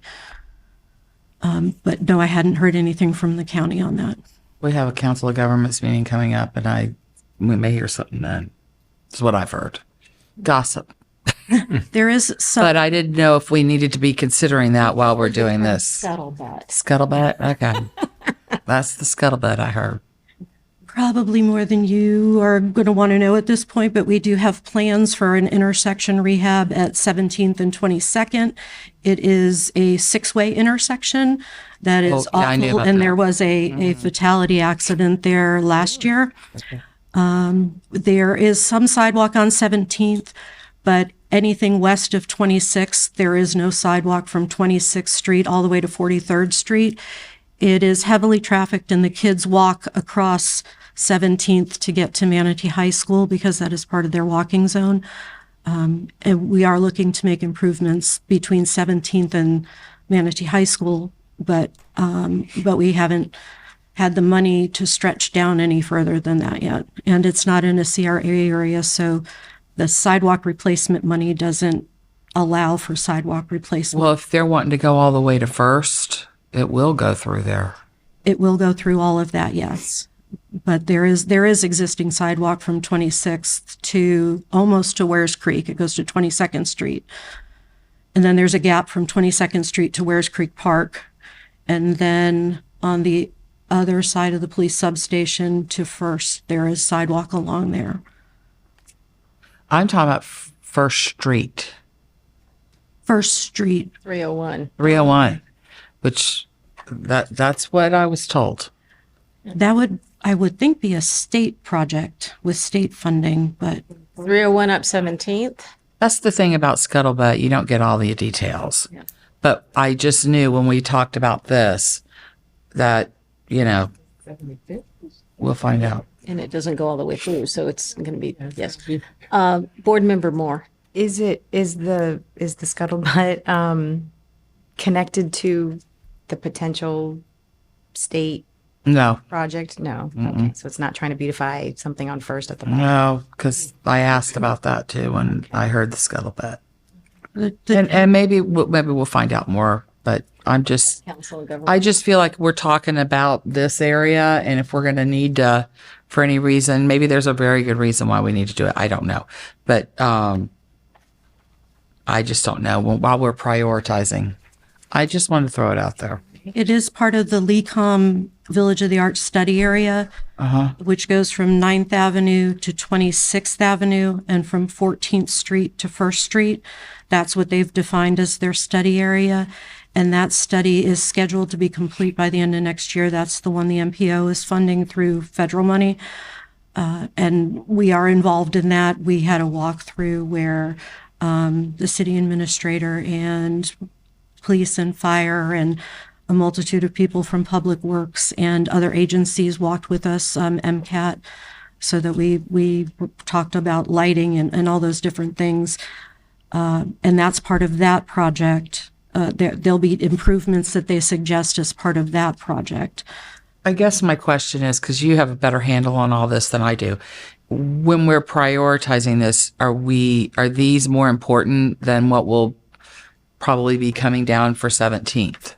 But no, I hadn't heard anything from the county on that. We have a council of governments meeting coming up, and we may hear something then. That's what I've heard. Gossip. There is some. But I didn't know if we needed to be considering that while we're doing this. Scuttlebutt. Scuttlebutt? Okay. That's the scuttlebutt I heard. Probably more than you are going to want to know at this point, but we do have plans for an intersection rehab at 17th and 22nd. It is a 6-way intersection that is I knew awful, about and that. there was a fatality accident there last year. Okay. There is some sidewalk on 17th, but anything west of 26th, there is no sidewalk from 26th Street all the way to 43rd Street. It is heavily trafficked, and the kids walk across 17th to get to Manatee High School because that is part of their walking zone. And we are looking to make improvements between 17th and Manatee High School, but we haven't had the money to stretch down any further than that yet. And it's not in a CRA area, so the sidewalk replacement money doesn't allow for sidewalk replacement. Well, if they're wanting to go all the way to 1st, it will go through there. It will go through all of that, yes. But there is existing sidewalk from 26th to almost to Wares Creek. It goes to 22nd Street. And then there's a gap from 22nd Street to Wares Creek Park. And then on the other side of the police substation to 1st, there is sidewalk along there. I'm talking about 1st Street, 1st Street. 301. 301, which that's what I was told. That would, I would think, be a state project with state funding, but 301 up 17th. That's the thing about Scuttlebutt. You don't get all the details. Yeah. But I just knew when we talked about this that, we'll find out. And it doesn't go all the way through, so it's going to be, yes. Board Member Moore. Is the scuttlebutt connected to the potential state No, project? No. Okay, so it's not trying to beautify something on First at the bottom. no, because I asked about that too when I heard the scuttlebutt. The- And maybe we'll find out more, but I just feel like we're talking about this area, and if we're going to need to, for any reason, maybe there's a very good reason why we need to do it. I don't know, but I just don't know. While we're prioritizing, I just wanted to throw it out there. It is part of the LECOM Village of the Arts study area, which goes from 9th Avenue to 26th Avenue and from 14th Street to 1st Street. That's what they've defined as their study area. And that study is scheduled to be complete by the end of next year. That's the one the MPO is funding through federal money. And we are involved in that. We had a walkthrough where the city administrator and police and fire and a multitude of people from Public Works and other agencies walked with us, MCAT, so that we talked about lighting and all those different things. And that's part of that project. There'll be improvements that they suggest as part of that project. I guess my question is, because you have a better handle on all this than I do, when we're prioritizing this, are these more important than what will probably be coming down for 17th?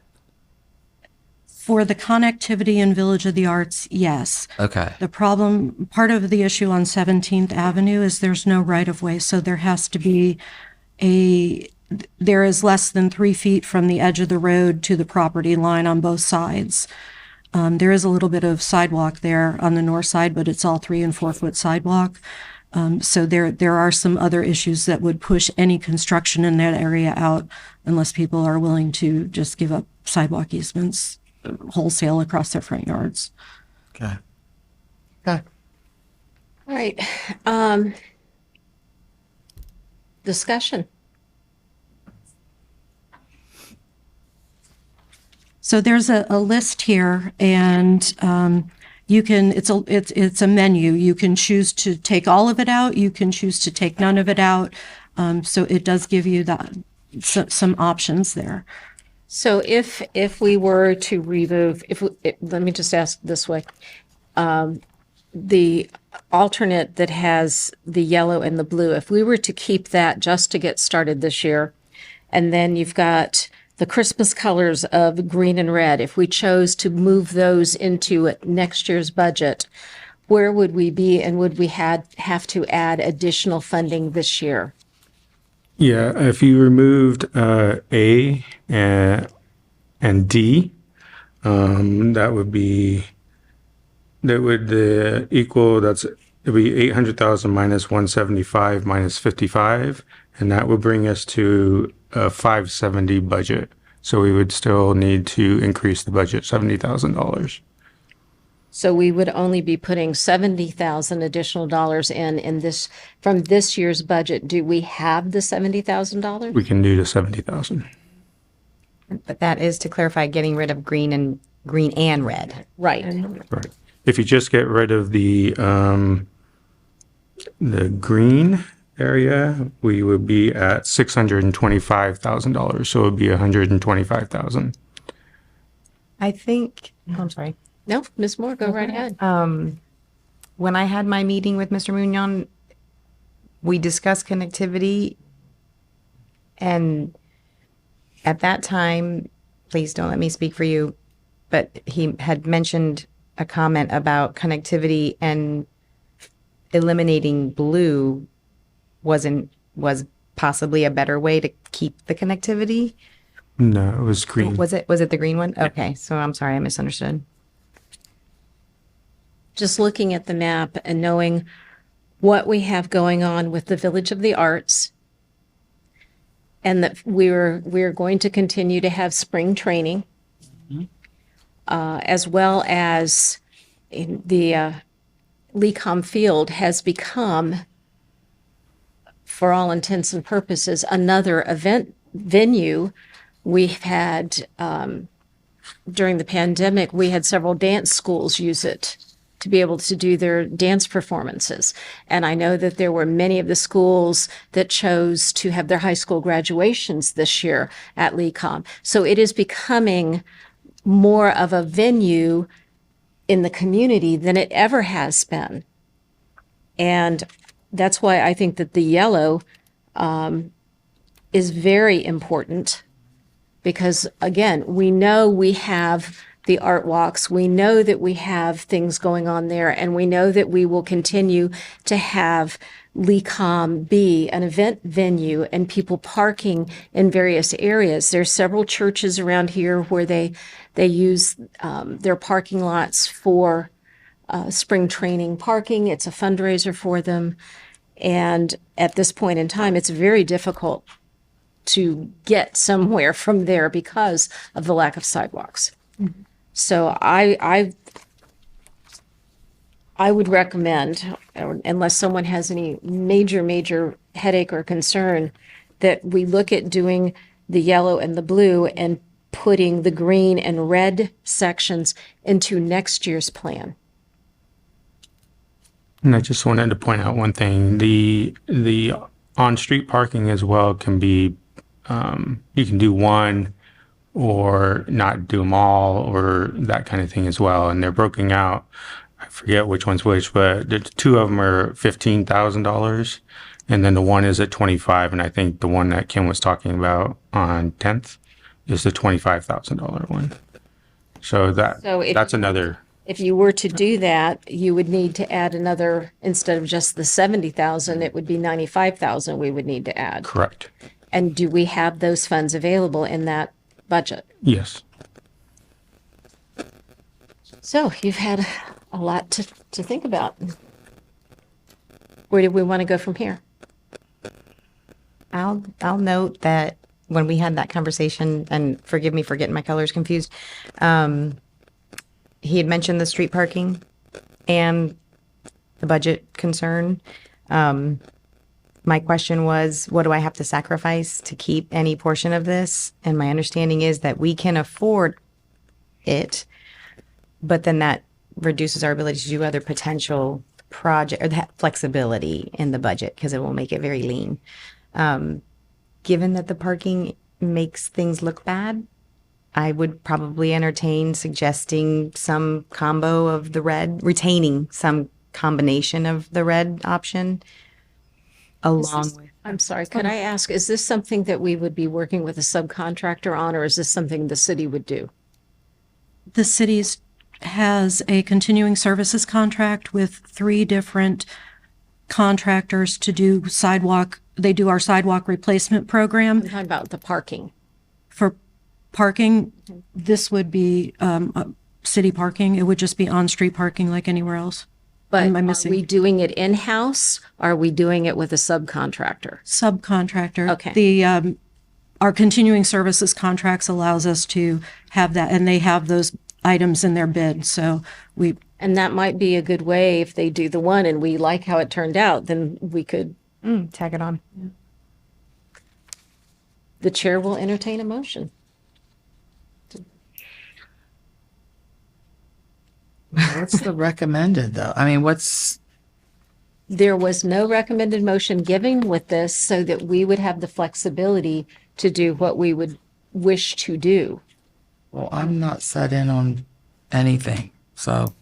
For the connectivity in Village of the Arts, yes. Okay. The problem, part of the issue on 17th Avenue is there's no right-of-way, so there has to be there is less than 3 feet from the edge of the road to the property line on both sides. There is a little bit of sidewalk there on the north side, but it's all 3 and 4 foot sidewalk. So there are some other issues that would push any construction in that area out unless people are willing to just give up sidewalk easements wholesale across their front yards. Okay. Okay. All right. Discussion. So there's a list here, and you can, it's a menu. You can choose to take all of it out. You can choose to take none of it out. So it does give you some options there. So if we were to remove, let me just ask this way. The alternate that has the yellow and the blue, if we were to keep that just to get started this year, and then you've got the Christmas colors of green and red, if we chose to move those into next year's budget, where would we be, and would we have to add additional funding this year? Yeah, if you removed A and D, that would equal, it would be 800,000 minus 175 minus 55, and that would bring us to a 570 budget. So we would still need to increase the budget $70,000. So we would only be putting $70,000 additional dollars in this from this year's budget. Do we have the $70,000? We can do the 70,000. But that is, to clarify, getting rid of green and red. Right. Right. If you just get rid of the green area, we would be at $625,000. So it would be $125,000. I think, I'm sorry. No, Ms. Moore, go right ahead. When I had my meeting with Mr. Muñoz, we discussed connectivity, and at that time, please don't let me speak for you, but he had mentioned a comment about connectivity, and eliminating blue was possibly a better way to keep the connectivity. No, it was green. Was it the green one? Okay, so I'm sorry, I misunderstood. Just looking at the map and knowing what we have going on with the Village of the Arts, and that we're going to continue to have spring training, as well as in the LECOM field has become, for all intents and purposes, another event venue. We've had, during the pandemic, we had several dance schools use it to be able to do their dance performances. And I know that there were many of the schools that chose to have their high school graduations this year at LECOM. So it is becoming more of a venue in the community than it ever has been. And that's why I think that the yellow is very important, because again, we know we have the art walks, we know that we have things going on there, and we know that we will continue to have LECOM be an event venue and people parking in various areas. There's several churches around here where they use their parking lots for spring training parking. It's a fundraiser for them. And at this point in time, it's very difficult to get somewhere from there because of the lack of sidewalks. So I would recommend, unless someone has any major headache or concern, that we look at doing the yellow and the blue and putting the green and red sections into next year's plan. And I just wanted to point out one thing. The on-street parking as well can be, you can do one or not do them all or that kind of thing as well. And they're broken out. I forget which one's which, but the two of them are $15,000. And then the one is at 25. And I think the one that Kim was talking about on 10th is the $25,000 one. So that's another. If you were to do that, you would need to add another, instead of just the 70,000, it would be 95,000 we would need to add. Correct. And do we have those funds available in that budget? Yes. So you've had a lot to think about. Where do we want to go from here? I'll note that when we had that conversation, and forgive me for getting my colors confused, he had mentioned the street parking and the budget concern. My question was, what do I have to sacrifice to keep any portion of this? And my understanding is that we can afford it, but then that reduces our ability to do other potential project, or that flexibility in the budget, because it will make it very lean. Given that the parking makes things look bad, I would probably entertain suggesting some combo of the red, retaining some combination of the red option along with. I'm sorry, could I ask, is this something that we would be working with a subcontractor on, or is this something the city would do? The city has a continuing services contract with 3 different contractors to do sidewalk. They do our sidewalk replacement program. I'm talking about the parking. For parking, this would be city parking. It would just be on-street parking like anywhere else. But Am I are missing? we doing it in-house? Or are we doing it with a subcontractor? Subcontractor. Okay. Our continuing services contracts allows us to have that, and they have those items in their bid. So and that might be a good way, if they do the one and we like how it turned out, then we could tag it on. The chair will entertain a motion. What's the recommended though? I mean, There was no recommended motion given with this, so that we would have the flexibility to do what we would wish to do. well, I'm not set in on anything. So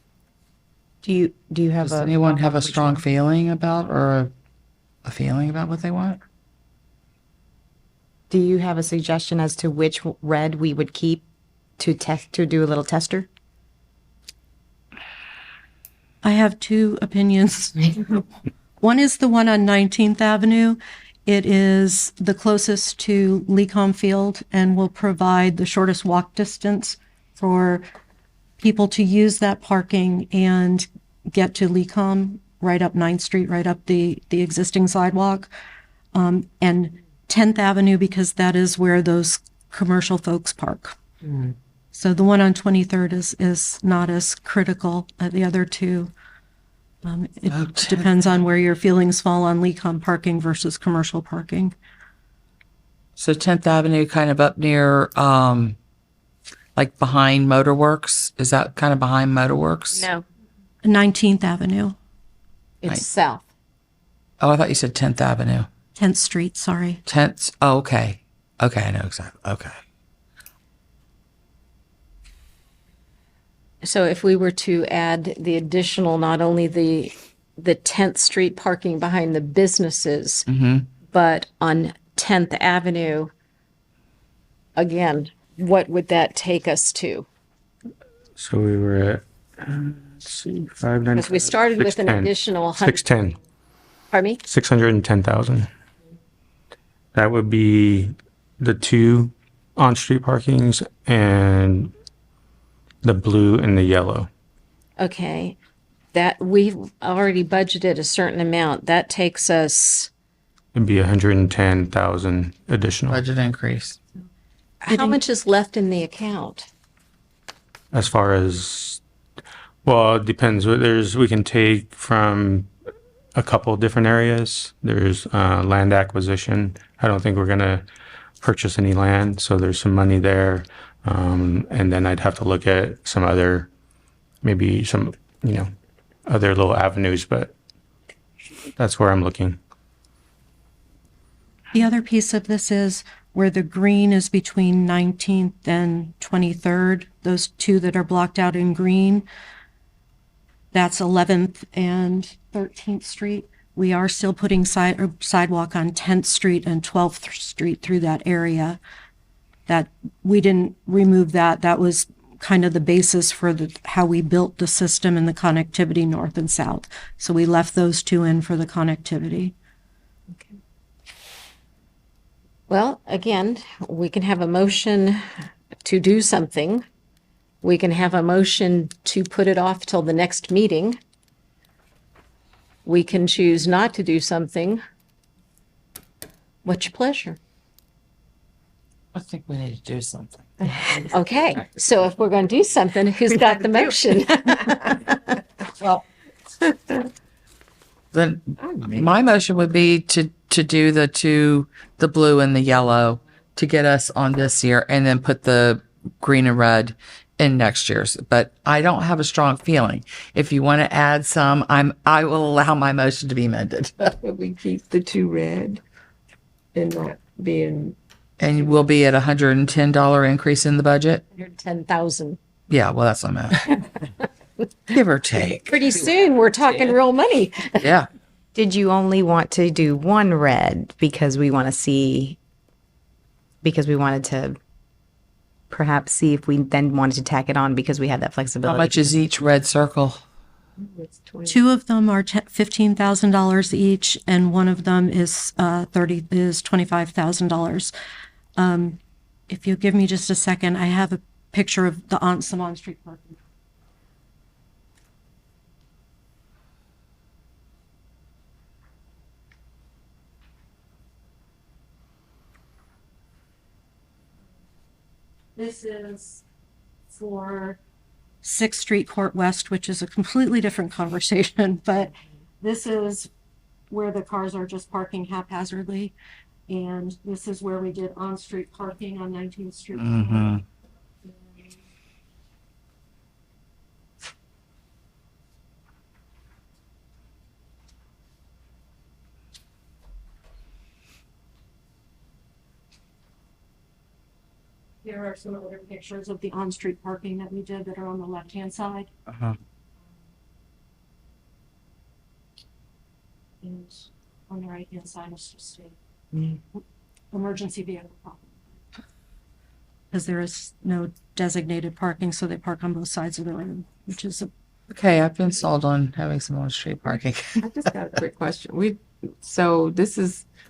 Do you have does anyone have a strong feeling about, or a feeling about what they want? Do you have a suggestion as to which red we would keep to test, to do a little tester? I have 2 opinions. One is the one on 19th Avenue. It is the closest to LECOM Field and will provide the shortest walk distance for people to use that parking and get to LECOM right up 9th Street, right up the existing sidewalk. And 10th Avenue, because that is where those commercial folks park. So the one on 23rd is not as critical as the other 2. It depends on where your feelings fall on LECOM parking versus commercial parking. So 10th Avenue, kind of up near, like behind Motorworks. Is that kind of behind Motorworks? No, 19th Avenue, it's Right. south. Oh, I thought you said 10th Avenue. 10th Street, sorry. 10th. Oh, okay. Okay, I know exactly. Okay. So if we were to add the additional, not only the 10th Street parking behind the businesses, but on 10th Avenue, again, what would that take us to? So we were at, let's see, 590. Because we started with an additional 610. Pardon me? 610,000. That would be the 2 on-street parkings and the blue and the yellow. Okay. That we've already budgeted a certain amount. That takes us, It'd be 110,000 additional. Budget increase. how much is left in the account? As far as, well, it depends. We can take from a couple of different areas. There's land acquisition. I don't think we're going to purchase any land, so there's some money there. And then I'd have to look at some other, maybe some, other little avenues, but that's where I'm looking. The other piece of this is where the green is between 19th and 23rd, those 2 that are blocked out in green. That's 11th and 13th Street. We are still putting sidewalk on 10th Street and 12th Street through that area. That we didn't remove that. That was kind of the basis for how we built the system and the connectivity north and south. So we left those 2 in for the connectivity. Well, again, we can have a motion to do something. We can have a motion to put it off till the next meeting. We can choose not to do something. What's your pleasure? I think we need to do something. Okay, so if we're going to do something, who's got the motion? Well, then my motion would be to do the blue and the yellow to get us on this year, and then put the green and red in next year's. But I don't have a strong feeling. If you want to add some, I will allow my motion to be amended. But we keep the 2 red and not being, And we'll be at $110 increase in the budget. 110,000. Yeah, well, that's what I'm at. Give or take. Pretty soon, we're talking real money. Yeah. Did you only want to do 1 red because we wanted to perhaps see if we then wanted to tack it on because we had that How flexibility? much is each red circle? 2 of them are $15,000 each, and one of them is $25,000. If you give me just a second, I have a picture of some on-street parking. This is for 6th Street Court West, which is a completely different conversation, but this is where the cars are just parking haphazardly. And this is where we did on-street parking on 19th Street. Mm-hmm. Here are some other pictures of the on-street parking that we did that are on the left-hand side. Uh-huh. And on the right-hand side is just a emergency vehicle problem. Because there is no designated parking, so they park on both sides of the road, which is Okay, I've been sold on having some on-street parking. I just got a quick question.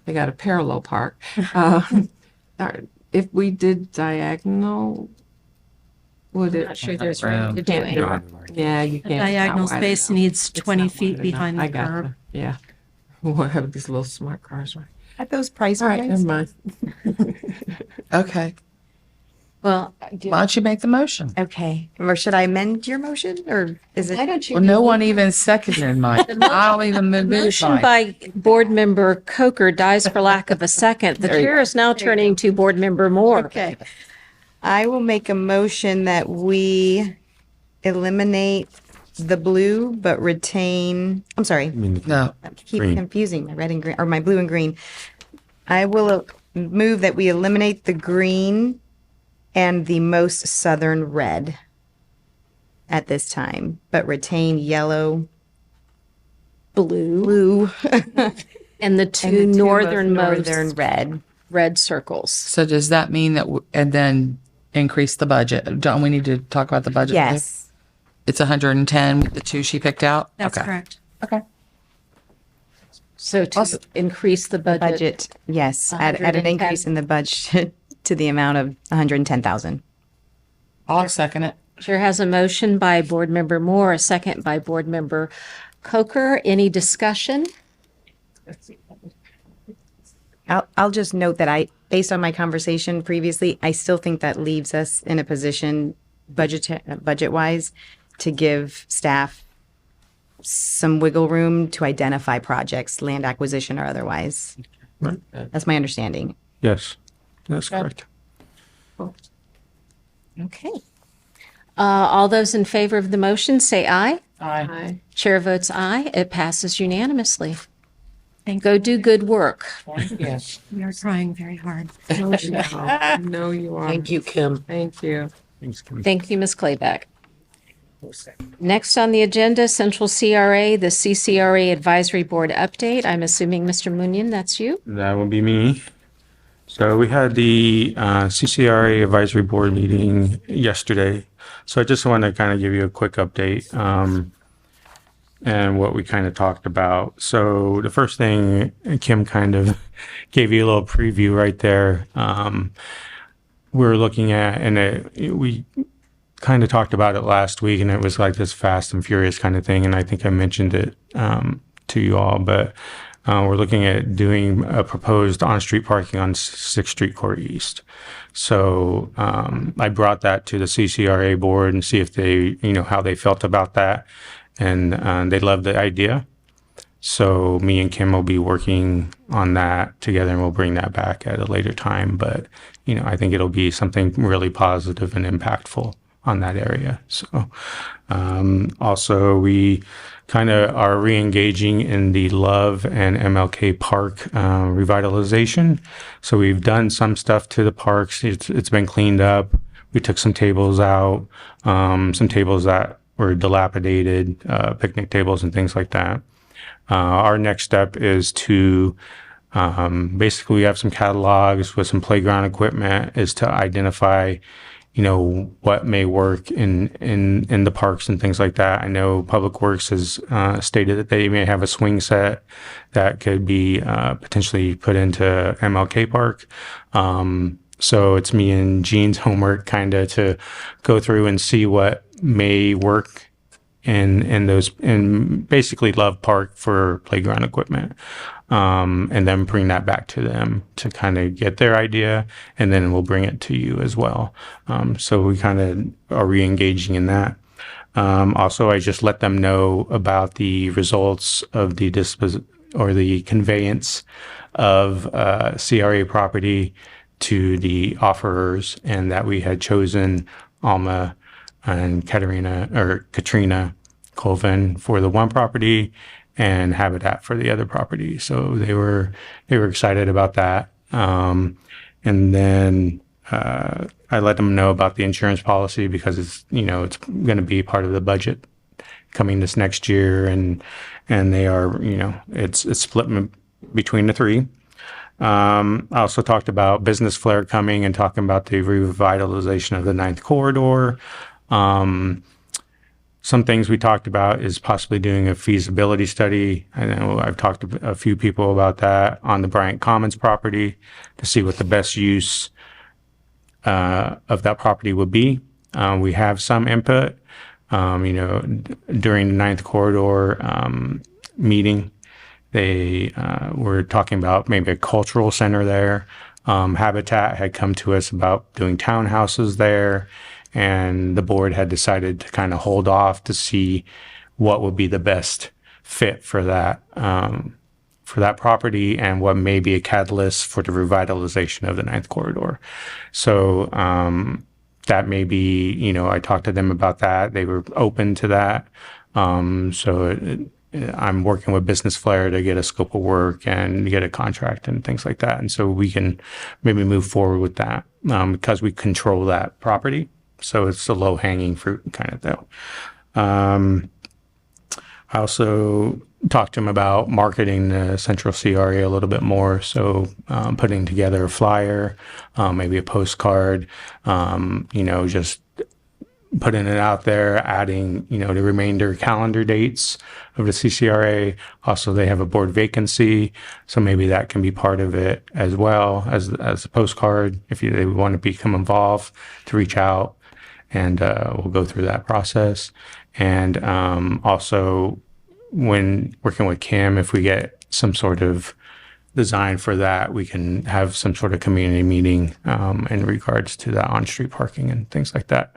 They got a parallel park. If we did diagonal, would it? Not sure there's room room to do it. Yeah, you the can't. diagonal I don't space know. needs It's 20 not feet wide behind enough. the I curb. gotcha. Yeah. We'll have these little smart cars, right? At those price All right, points? never mind. Okay. Well, Why don't you make the motion? Okay. Or should I amend your motion, or is why it? don't you? Well, no one even seconded mine. I'll even move it. Motion by Board Member Coker dies for lack of a second. The chair is now turning to Board Member Moore. Okay. I will make a motion that we eliminate the blue, but retain, I'm sorry, No. I keep Green. confusing my red and green, or my blue and green. I will move that we eliminate the green and the most southern red. at this time, but retain yellow, Blue blue, and the and two the two most northernmost northern red. red circles. So does that mean that, and then increase the budget? Don't we need to talk about the budget? too? Yes. It's 110, the two she picked out? That's Okay. correct. Okay. So to increase the Budget, yes, add an 110. increase in the budget to the amount of 110,000. I'll second it. Chair has a motion by Board Member Moore, a second by Board Member Coker. Any discussion? I'll just note that based on my conversation previously, I still think that leaves us in a position budget-wise to give staff some wiggle room to identify projects, land acquisition or otherwise. Right. That's my understanding. Yes, that's correct. Okay. All those in favor of the motion, say aye. Aye. Chair votes aye. It passes unanimously. And go do good work. Yes. We are trying very hard. No, you are. Thank you, Kim. Thank you. Thanks, Kim. Thank you, Ms. Clayback. Next on the agenda, Central CRA, the CCRA Advisory Board update. I'm assuming, Mr. Munyon, that's you? That would be me. So we had the CCRA Advisory Board meeting yesterday. So I just want to kind of give you a quick update and what we kind of talked about. So the first thing, Kim kind of gave you a little preview right there. We're looking at, and we kind of talked about it last week, and it was like this fast and furious kind of thing. And I think I mentioned it to you all, but we're looking at doing a proposed on-street parking on 6th Street Court East. So I brought that to the CCRA board and see if they, how they felt about that. And they loved the idea. So me and Kim will be working on that together, and we'll bring that back at a later time. But, I think it'll be something really positive and impactful on that area. So also we kind of are re-engaging in the Love and MLK Park revitalization. So we've done some stuff to the parks. It's been cleaned up. We took some tables out, some tables that were dilapidated, picnic tables and things like that. Our next step is to basically we have some catalogs with some playground equipment, is to identify what may work in the parks and things like that. I know Public Works has stated that they may have a swing set that could be potentially put into MLK Park. So it's me and Jean's homework kind of to go through and see what may work in basically Love Park for playground equipment. And then bring that back to them to kind of get their idea, and then we'll bring it to you as well. So we kind of are re-engaging in that. Also, I just let them know about the results of the the conveyance of CRA property to the offerers, and that we had chosen Alma and Katrina Colvin for the one property and Habitat for the other property. So they were excited about that. And then I let them know about the insurance policy because it's going to be part of the budget coming this next year, and they are it's split between the three. I also talked about Business Flair coming and talking about the revitalization of the 9th corridor. Some things we talked about is possibly doing a feasibility study. I know I've talked to a few people about that on the Bryant Commons property to see what the best use of that property would be. We have some input, during the 9th corridor meeting. They were talking about maybe a cultural center there. Habitat had come to us about doing townhouses there. And the board had decided to kind of hold off to see what would be the best fit for that property and what may be a catalyst for the revitalization of the 9th corridor. So that may be, I talked to them about that. They were open to that. I'm working with Business Flair to get a scope of work and get a contract and things like that. And so we can maybe move forward with that because we control that property. So it's the low hanging fruit kind of though. I also talked to him about marketing the Central CRA a little bit more. So putting together a flyer, maybe a postcard, just putting it out there, adding, the remainder calendar dates of the CCRA. Also, they have a board vacancy, so maybe that can be part of it as well as a postcard if they want to become involved, to reach out, and we'll go through that process. And also, when working with Kim, if we get some sort of design for that, we can have some sort of community meeting in regards to the on-street parking and things like that.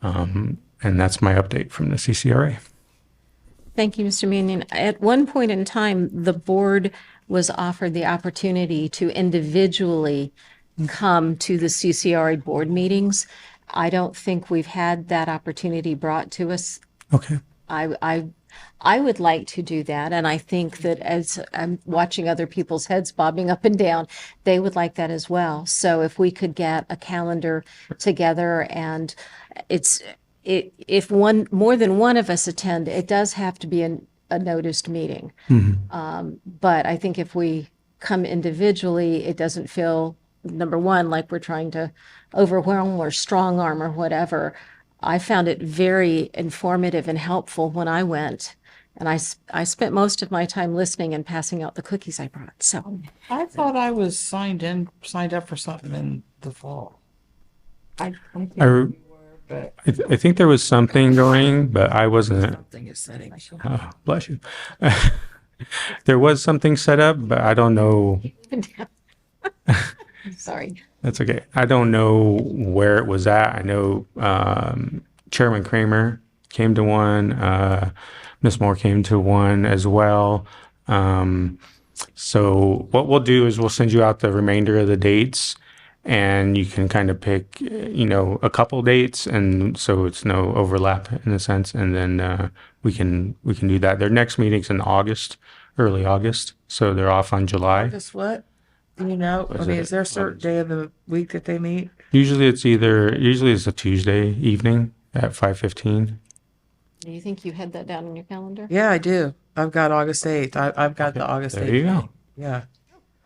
And that's my update from the CCRA. Thank you, Mr. Mannion. At one point in time, the board was offered the opportunity to individually come to the CCRA board meetings. I don't think we've had that opportunity brought to us. Okay. I would like to do that, and I think that as I'm watching other people's heads bobbing up and down, they would like that as well. So if we could get a calendar together, and if more than one of us attend, it does have to be a noticed meeting. But I think if we come individually, it doesn't feel, number one, like we're trying to overwhelm or strong arm or whatever. I found it very informative and helpful when I went, and I spent most of my time listening and passing out the cookies I brought. So I thought I was signed up for something in the fall. I'm thinking I you were, but I think there was something going, but I wasn't. something is setting. Oh, bless you. There was something set up, but I don't know. sorry. That's okay. I don't know where it was at. I know Chairman Kramer came to one. Miss Moore came to one as well. So what we'll do is we'll send you out the remainder of the dates, and you can kind of pick, a couple dates, and so it's no overlap in a sense. And then we can do that. Their next meeting's in August, early August. So they're off on July. Guess what? Is there a certain day of the week that they meet? Usually it's a Tuesday evening at 5:15. Do you think you had that down on your calendar? Yeah, I do. I've got August 8th. I've got the August 8th. There you go. meeting. Yeah.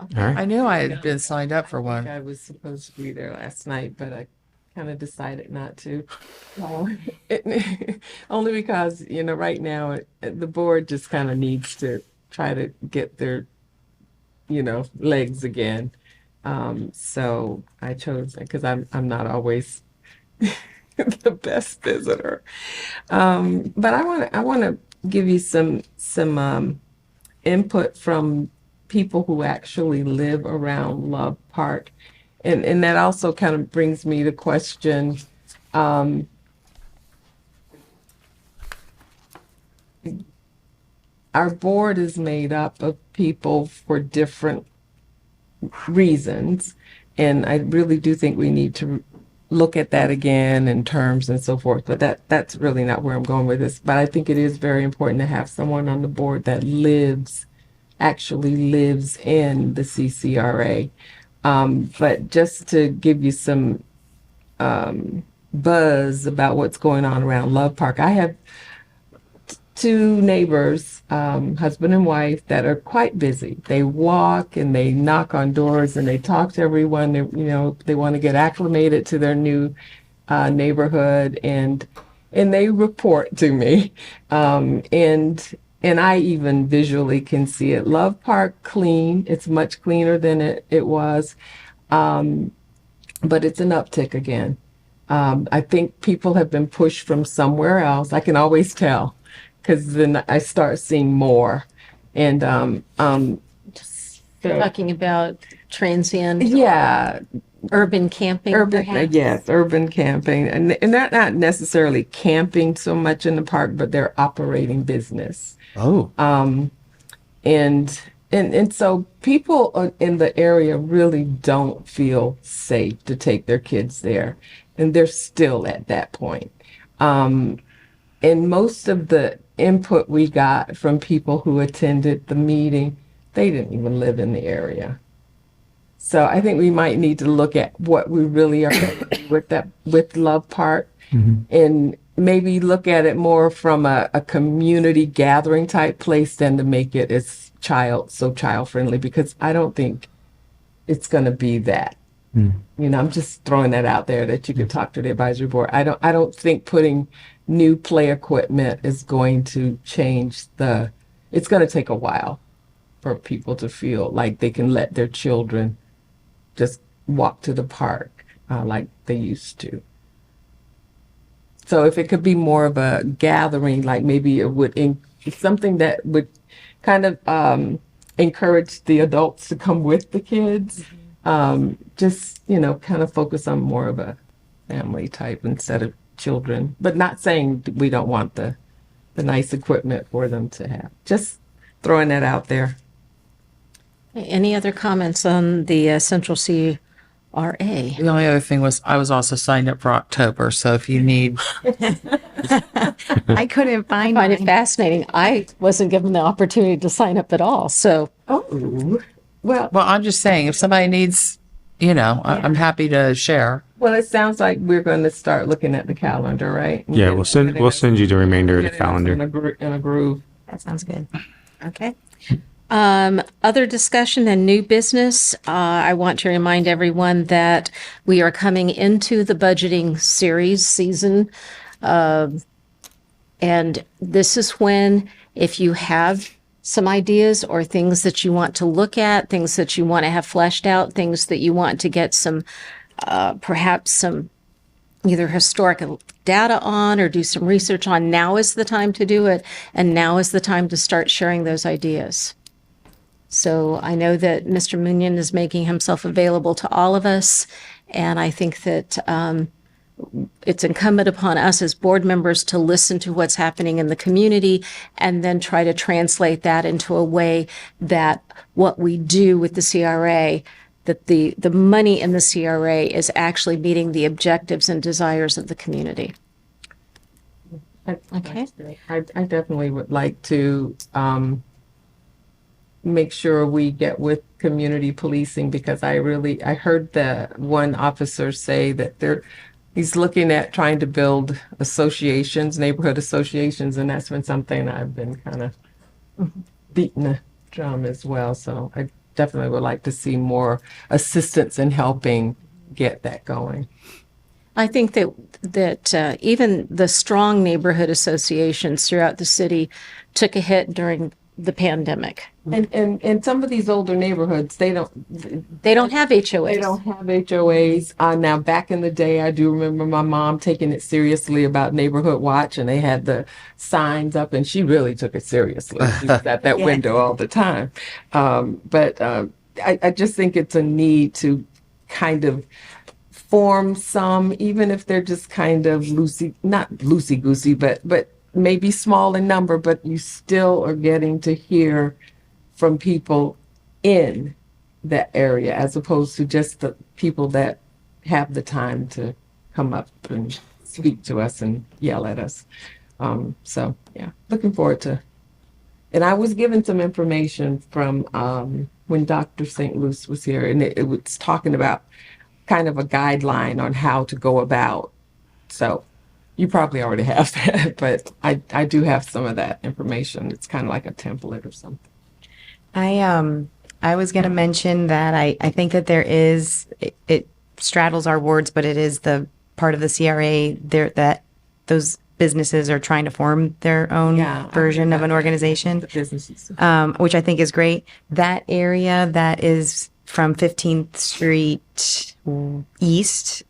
All right. I knew I had been signed up for one. I was supposed to be there last night, but I kind of decided not to. Only because, right now the board just kind of needs to try to get their, legs again. So I chose because I'm not always the best visitor. But I want to give you some input from people who actually live around Love Park. And that also kind of brings me to question, our board is made up of people for different reasons. And I really do think we need to look at that again in terms and so forth. But that's really not where I'm going with this. But I think it is very important to have someone on the board that actually lives in the CCRA. But just to give you some buzz about what's going on around Love Park, I have two neighbors, husband and wife, that are quite busy. They walk and they knock on doors and they talk to everyone. They want to get acclimated to their new neighborhood, and they report to me. And I even visually can see it. Love Park clean. It's much cleaner than it was, but it's an uptick again. I think people have been pushed from somewhere else. I can always tell, because then I start seeing more. And Talking about transient, yeah, urban camping, perhaps? yes, urban camping, and they're not necessarily camping so much in the park, but they're operating business. Oh. And so people in the area really don't feel safe to take their kids there, and they're still at that point. And most of the input we got from people who attended the meeting, they didn't even live in the area. So I think we might need to look at what we really are gonna do with Love Park, and maybe look at it more from a community gathering type place than to make it as child friendly, because I don't think it's going to be that. I'm just throwing that out there that you could talk to the advisory board. I don't think putting new play equipment is going to change it's going to take a while for people to feel like they can let their children just walk to the park like they used to. So if it could be more of a gathering, like maybe it would something that would kind of encourage the adults to come with the kids. Just, kind of focus on more of a family type instead of children. But not saying we don't want the nice equipment for them to have. Just throwing that out there. Any other comments on the Central CRA? The only other thing was I was also signed up for October, so if you need, I couldn't find I find it mine. fascinating. I wasn't given the opportunity to sign up at all, so. Oh, well, I'm just saying, if somebody needs, I'm happy to share. well, it sounds like we're going to start looking at the calendar, right? Yeah, we'll send you the remainder of the Get us calendar. in a groove. That sounds good. Okay. Other discussion and new business. I want to remind everyone that we are coming into the budgeting season. And this is when, if you have some ideas or things that you want to look at, things that you want to have fleshed out, things that you want to get some, perhaps some either historical data on or do some research on, now is the time to do it. And now is the time to start sharing those ideas. So I know that Mr. Munyon is making himself available to all of us. And I think that it's incumbent upon us as board members to listen to what's happening in the community and then try to translate that into a way that what we do with the CRA, that the money in the CRA is actually meeting the objectives and desires of the community. Okay. I definitely would like to make sure we get with community policing, because I heard the one officer say that he's looking at trying to build associations, neighborhood associations, and that's been something I've been kind of beating the drum as well. So I definitely would like to see more assistance in helping get that going. I think that even the strong neighborhood associations throughout the city took a hit during the pandemic. And some of these older neighborhoods, they don't have HOAs. They don't have HOAs. Now, back in the day, I do remember my mom taking it seriously about Neighborhood Watch, and they had the signs up, and she really took it seriously. She was at that window all the time. But I just think it's a need to kind of form some, even if they're just kind of not loosey-goosey, but maybe small in number, but you still are getting to hear from people in that area, as opposed to just the people that have the time to come up and speak to us and yell at us. So yeah, looking forward to. And I was given some information from when Dr. St. Luce was here, and it was talking about kind of a guideline on how to go about. So you probably already have that, but I do have some of that information. It's kind of like a template or something. I was going to mention that I think that there is, it straddles our wards, but it is the part of the CRA there that those businesses are trying to form their own version of an organization, which I think is great. That area that is from 15th Street East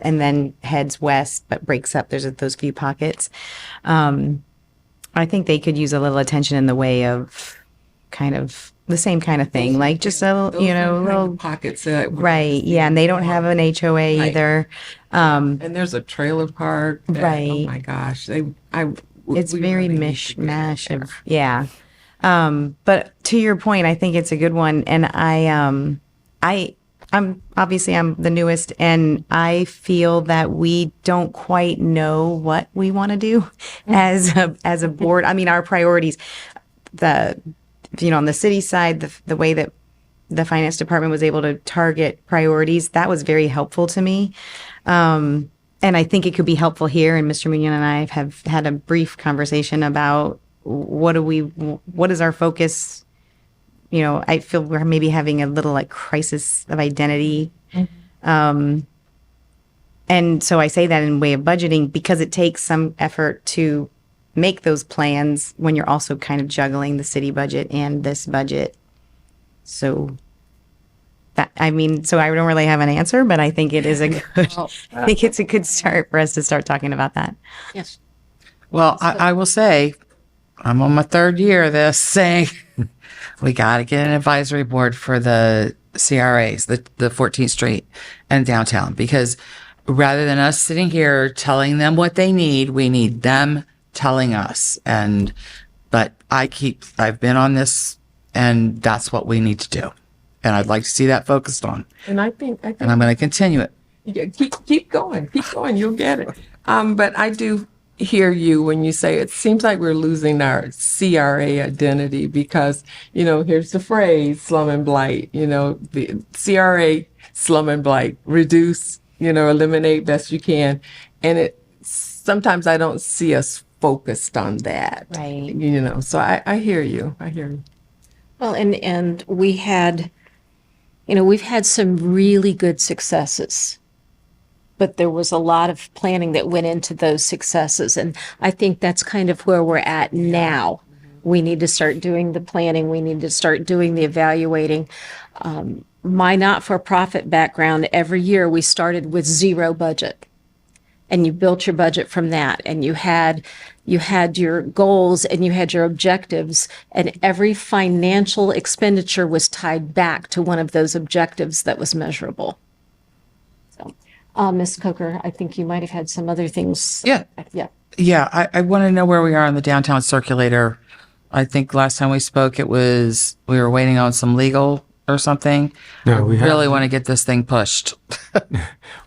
and then heads west, but breaks up. There's those few pockets. I think they could use a little attention in the way of kind of the same kind of thing, like just a little pockets. Right. Yeah. And they don't have an HOA either. And there's a trailer park. Right. Oh my gosh. It's very mishmash of, yeah. But to your point, I think it's a good one. And I'm the newest, and I feel that we don't quite know what we want to do as a board. I mean, our priorities, on the city side, the way that the finance department was able to target priorities. That was very helpful to me. And I think it could be helpful here. And Mr. Munion and I have had a brief conversation about what is our focus? You know, I feel we're maybe having a little like crisis of identity. And so I say that in way of budgeting because it takes some effort to make those plans when you're also kind of juggling the city budget and this budget. So that, I mean, so I don't really have an answer, but I think it is a good, I think it's a good start for us to start talking about that. Yes. Well, I will say, I'm on my third year of this saying we got to get an advisory board for the CRAs, the 14th Street and downtown, because rather than us sitting here telling them what they need, we need them telling us. But I've been on this, and that's what we need to do. And I'd like to see that focused on. And I think And I'm going to continue it. yeah, keep going, you'll get it. But I do hear you when you say it seems like we're losing our CRA identity because, you know, here's the phrase slum and blight, you know, the CRA slum and blight, reduce, you know, eliminate best you can. And sometimes I don't see us focused on that. Right. You know, so I hear you. I hear you. Well, and we had, you know, we've had some really good successes, but there was a lot of planning that went into those successes. And I think that's kind of where we're at now. We need to start doing the planning. We need to start doing the evaluating. My not-for-profit background, every year we started with zero budget. And you built your budget from that. And you had your goals and you had your objectives. And every financial expenditure was tied back to one of those objectives that was measurable. So, Ms. Coker, I think you might have had some other things. Yeah. Yeah. Yeah, I want to know where we are on the downtown circulator. I think last time we spoke, we were waiting on some legal or something. No, we really want to get this thing pushed.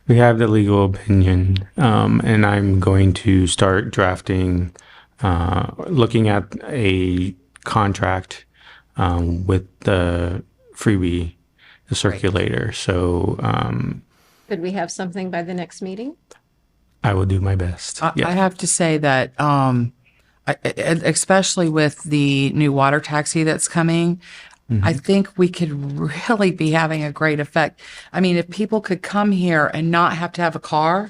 We have the legal opinion, and I'm going to start drafting, looking at a contract with the freebie, the circulator. So Could we have something by the next meeting? I will do my best. I have to say that, especially with the new water taxi that's coming, I think we could really be having a great effect. I mean, if people could come here and not have to have a car,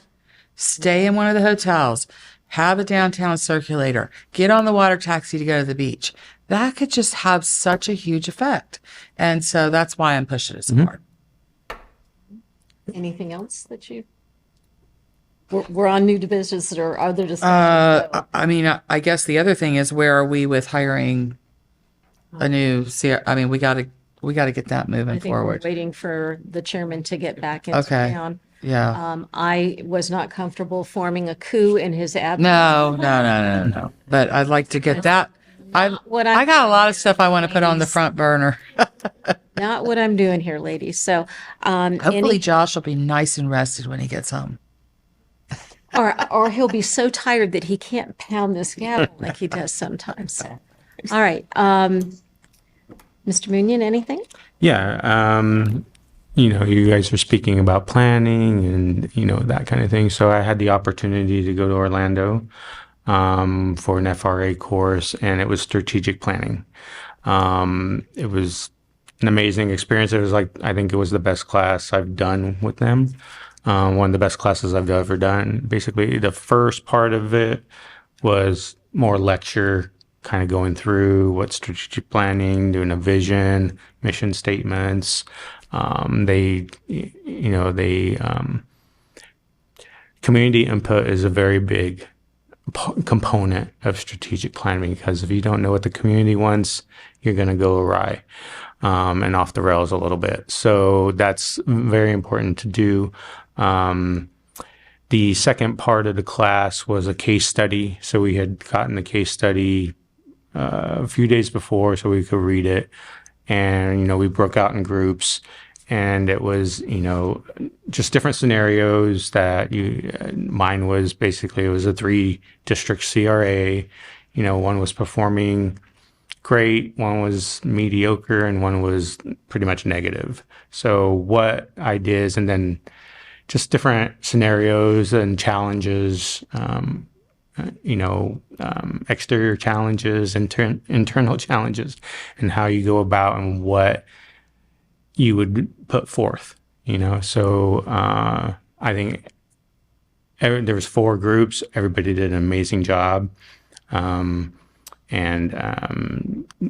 stay in one of the hotels, have a downtown circulator, get on the water taxi to go to the beach, that could just have such a huge effect. And so that's why I'm pushing it so hard. Anything else that you? We're on new business or other discussions. I mean, I guess the other thing is, where are we with hiring a new I mean, we got to get that moving I think forward. we're waiting for the chairman to get back into Okay. town. Yeah. I was not comfortable forming a coup in his absence. No. But I'd like to get that. I got a lot of stuff I want to put on the front burner. Not what I'm doing here, ladies. So, Hopefully Josh will be nice and rested when he gets home. or he'll be so tired that he can't pound this gavel like he does sometimes. All right. Mr. Munion, anything? Yeah. You know, you guys are speaking about planning and, you know, that kind of thing. So I had the opportunity to go to Orlando for an FRA course, and it was strategic planning. It was an amazing experience. It was like, I think it was the best class I've done with them. One of the best classes I've ever done. Basically, the first part of it was more lecture, kind of going through what strategic planning, doing a vision, mission statements. Community input is a very big component of strategic planning, because if you don't know what the community wants, you're going to go awry and off the rails a little bit. So that's very important to do. The second part of the class was a case study. So we had gotten the case study a few days before so we could read it. And, you know, we broke out in groups, and it was, you know, just different scenarios that mine was basically, it was a 3-district CRA. You know, one was performing great, one was mediocre, and one was pretty much negative. So what I did is, and then just different scenarios and challenges, exterior challenges, internal challenges, and how you go about and what you would put forth, So I think there was 4 groups. Everybody did an amazing job.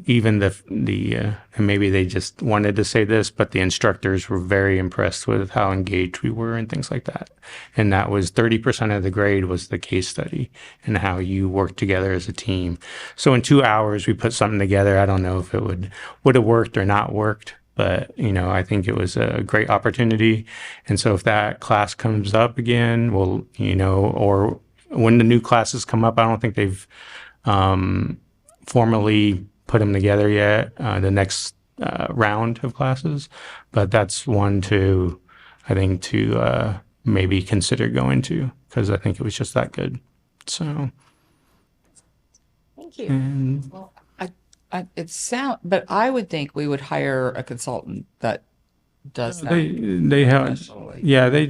Even and maybe they just wanted to say this, but the instructors were very impressed with how engaged we were and things like that. And that was 30% of the grade was the case study and how you work together as a team. So in 2 hours, we put something together. I don't know if it would have worked or not worked, but, I think it was a great opportunity. And so if that class comes up again, or when the new classes come up, I don't think they've formally put them together yet, the next round of classes, but that's one to maybe consider going to, because I think it was just that good. So. Thank you. And Well, but I would think we would hire a consultant that does that. they have,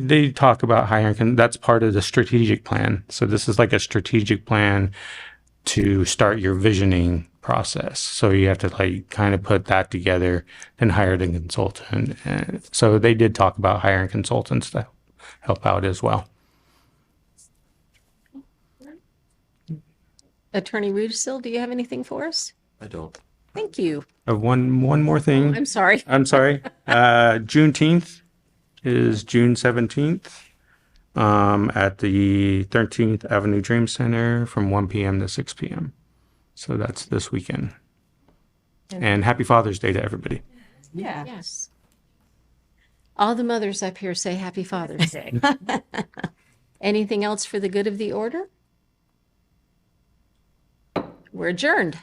they talk about hiring, that's part of the strategic plan. So this is like a strategic plan to start your visioning process. So you have to kind of put that together and hire the consultant. And so they did talk about hiring consultants to help out as well. Attorney Rudisil, do you have anything for us? I don't. Thank you. One more thing. I'm sorry. I'm sorry. Juneteenth is June 17th. At the 13th Avenue Dream Center from 1 p.m. to 6 p.m. So that's this weekend. And happy Father's Day to everybody. Yeah. Yes. All the mothers up here say Happy Father's Day. Anything else for the good of the order? We're adjourned.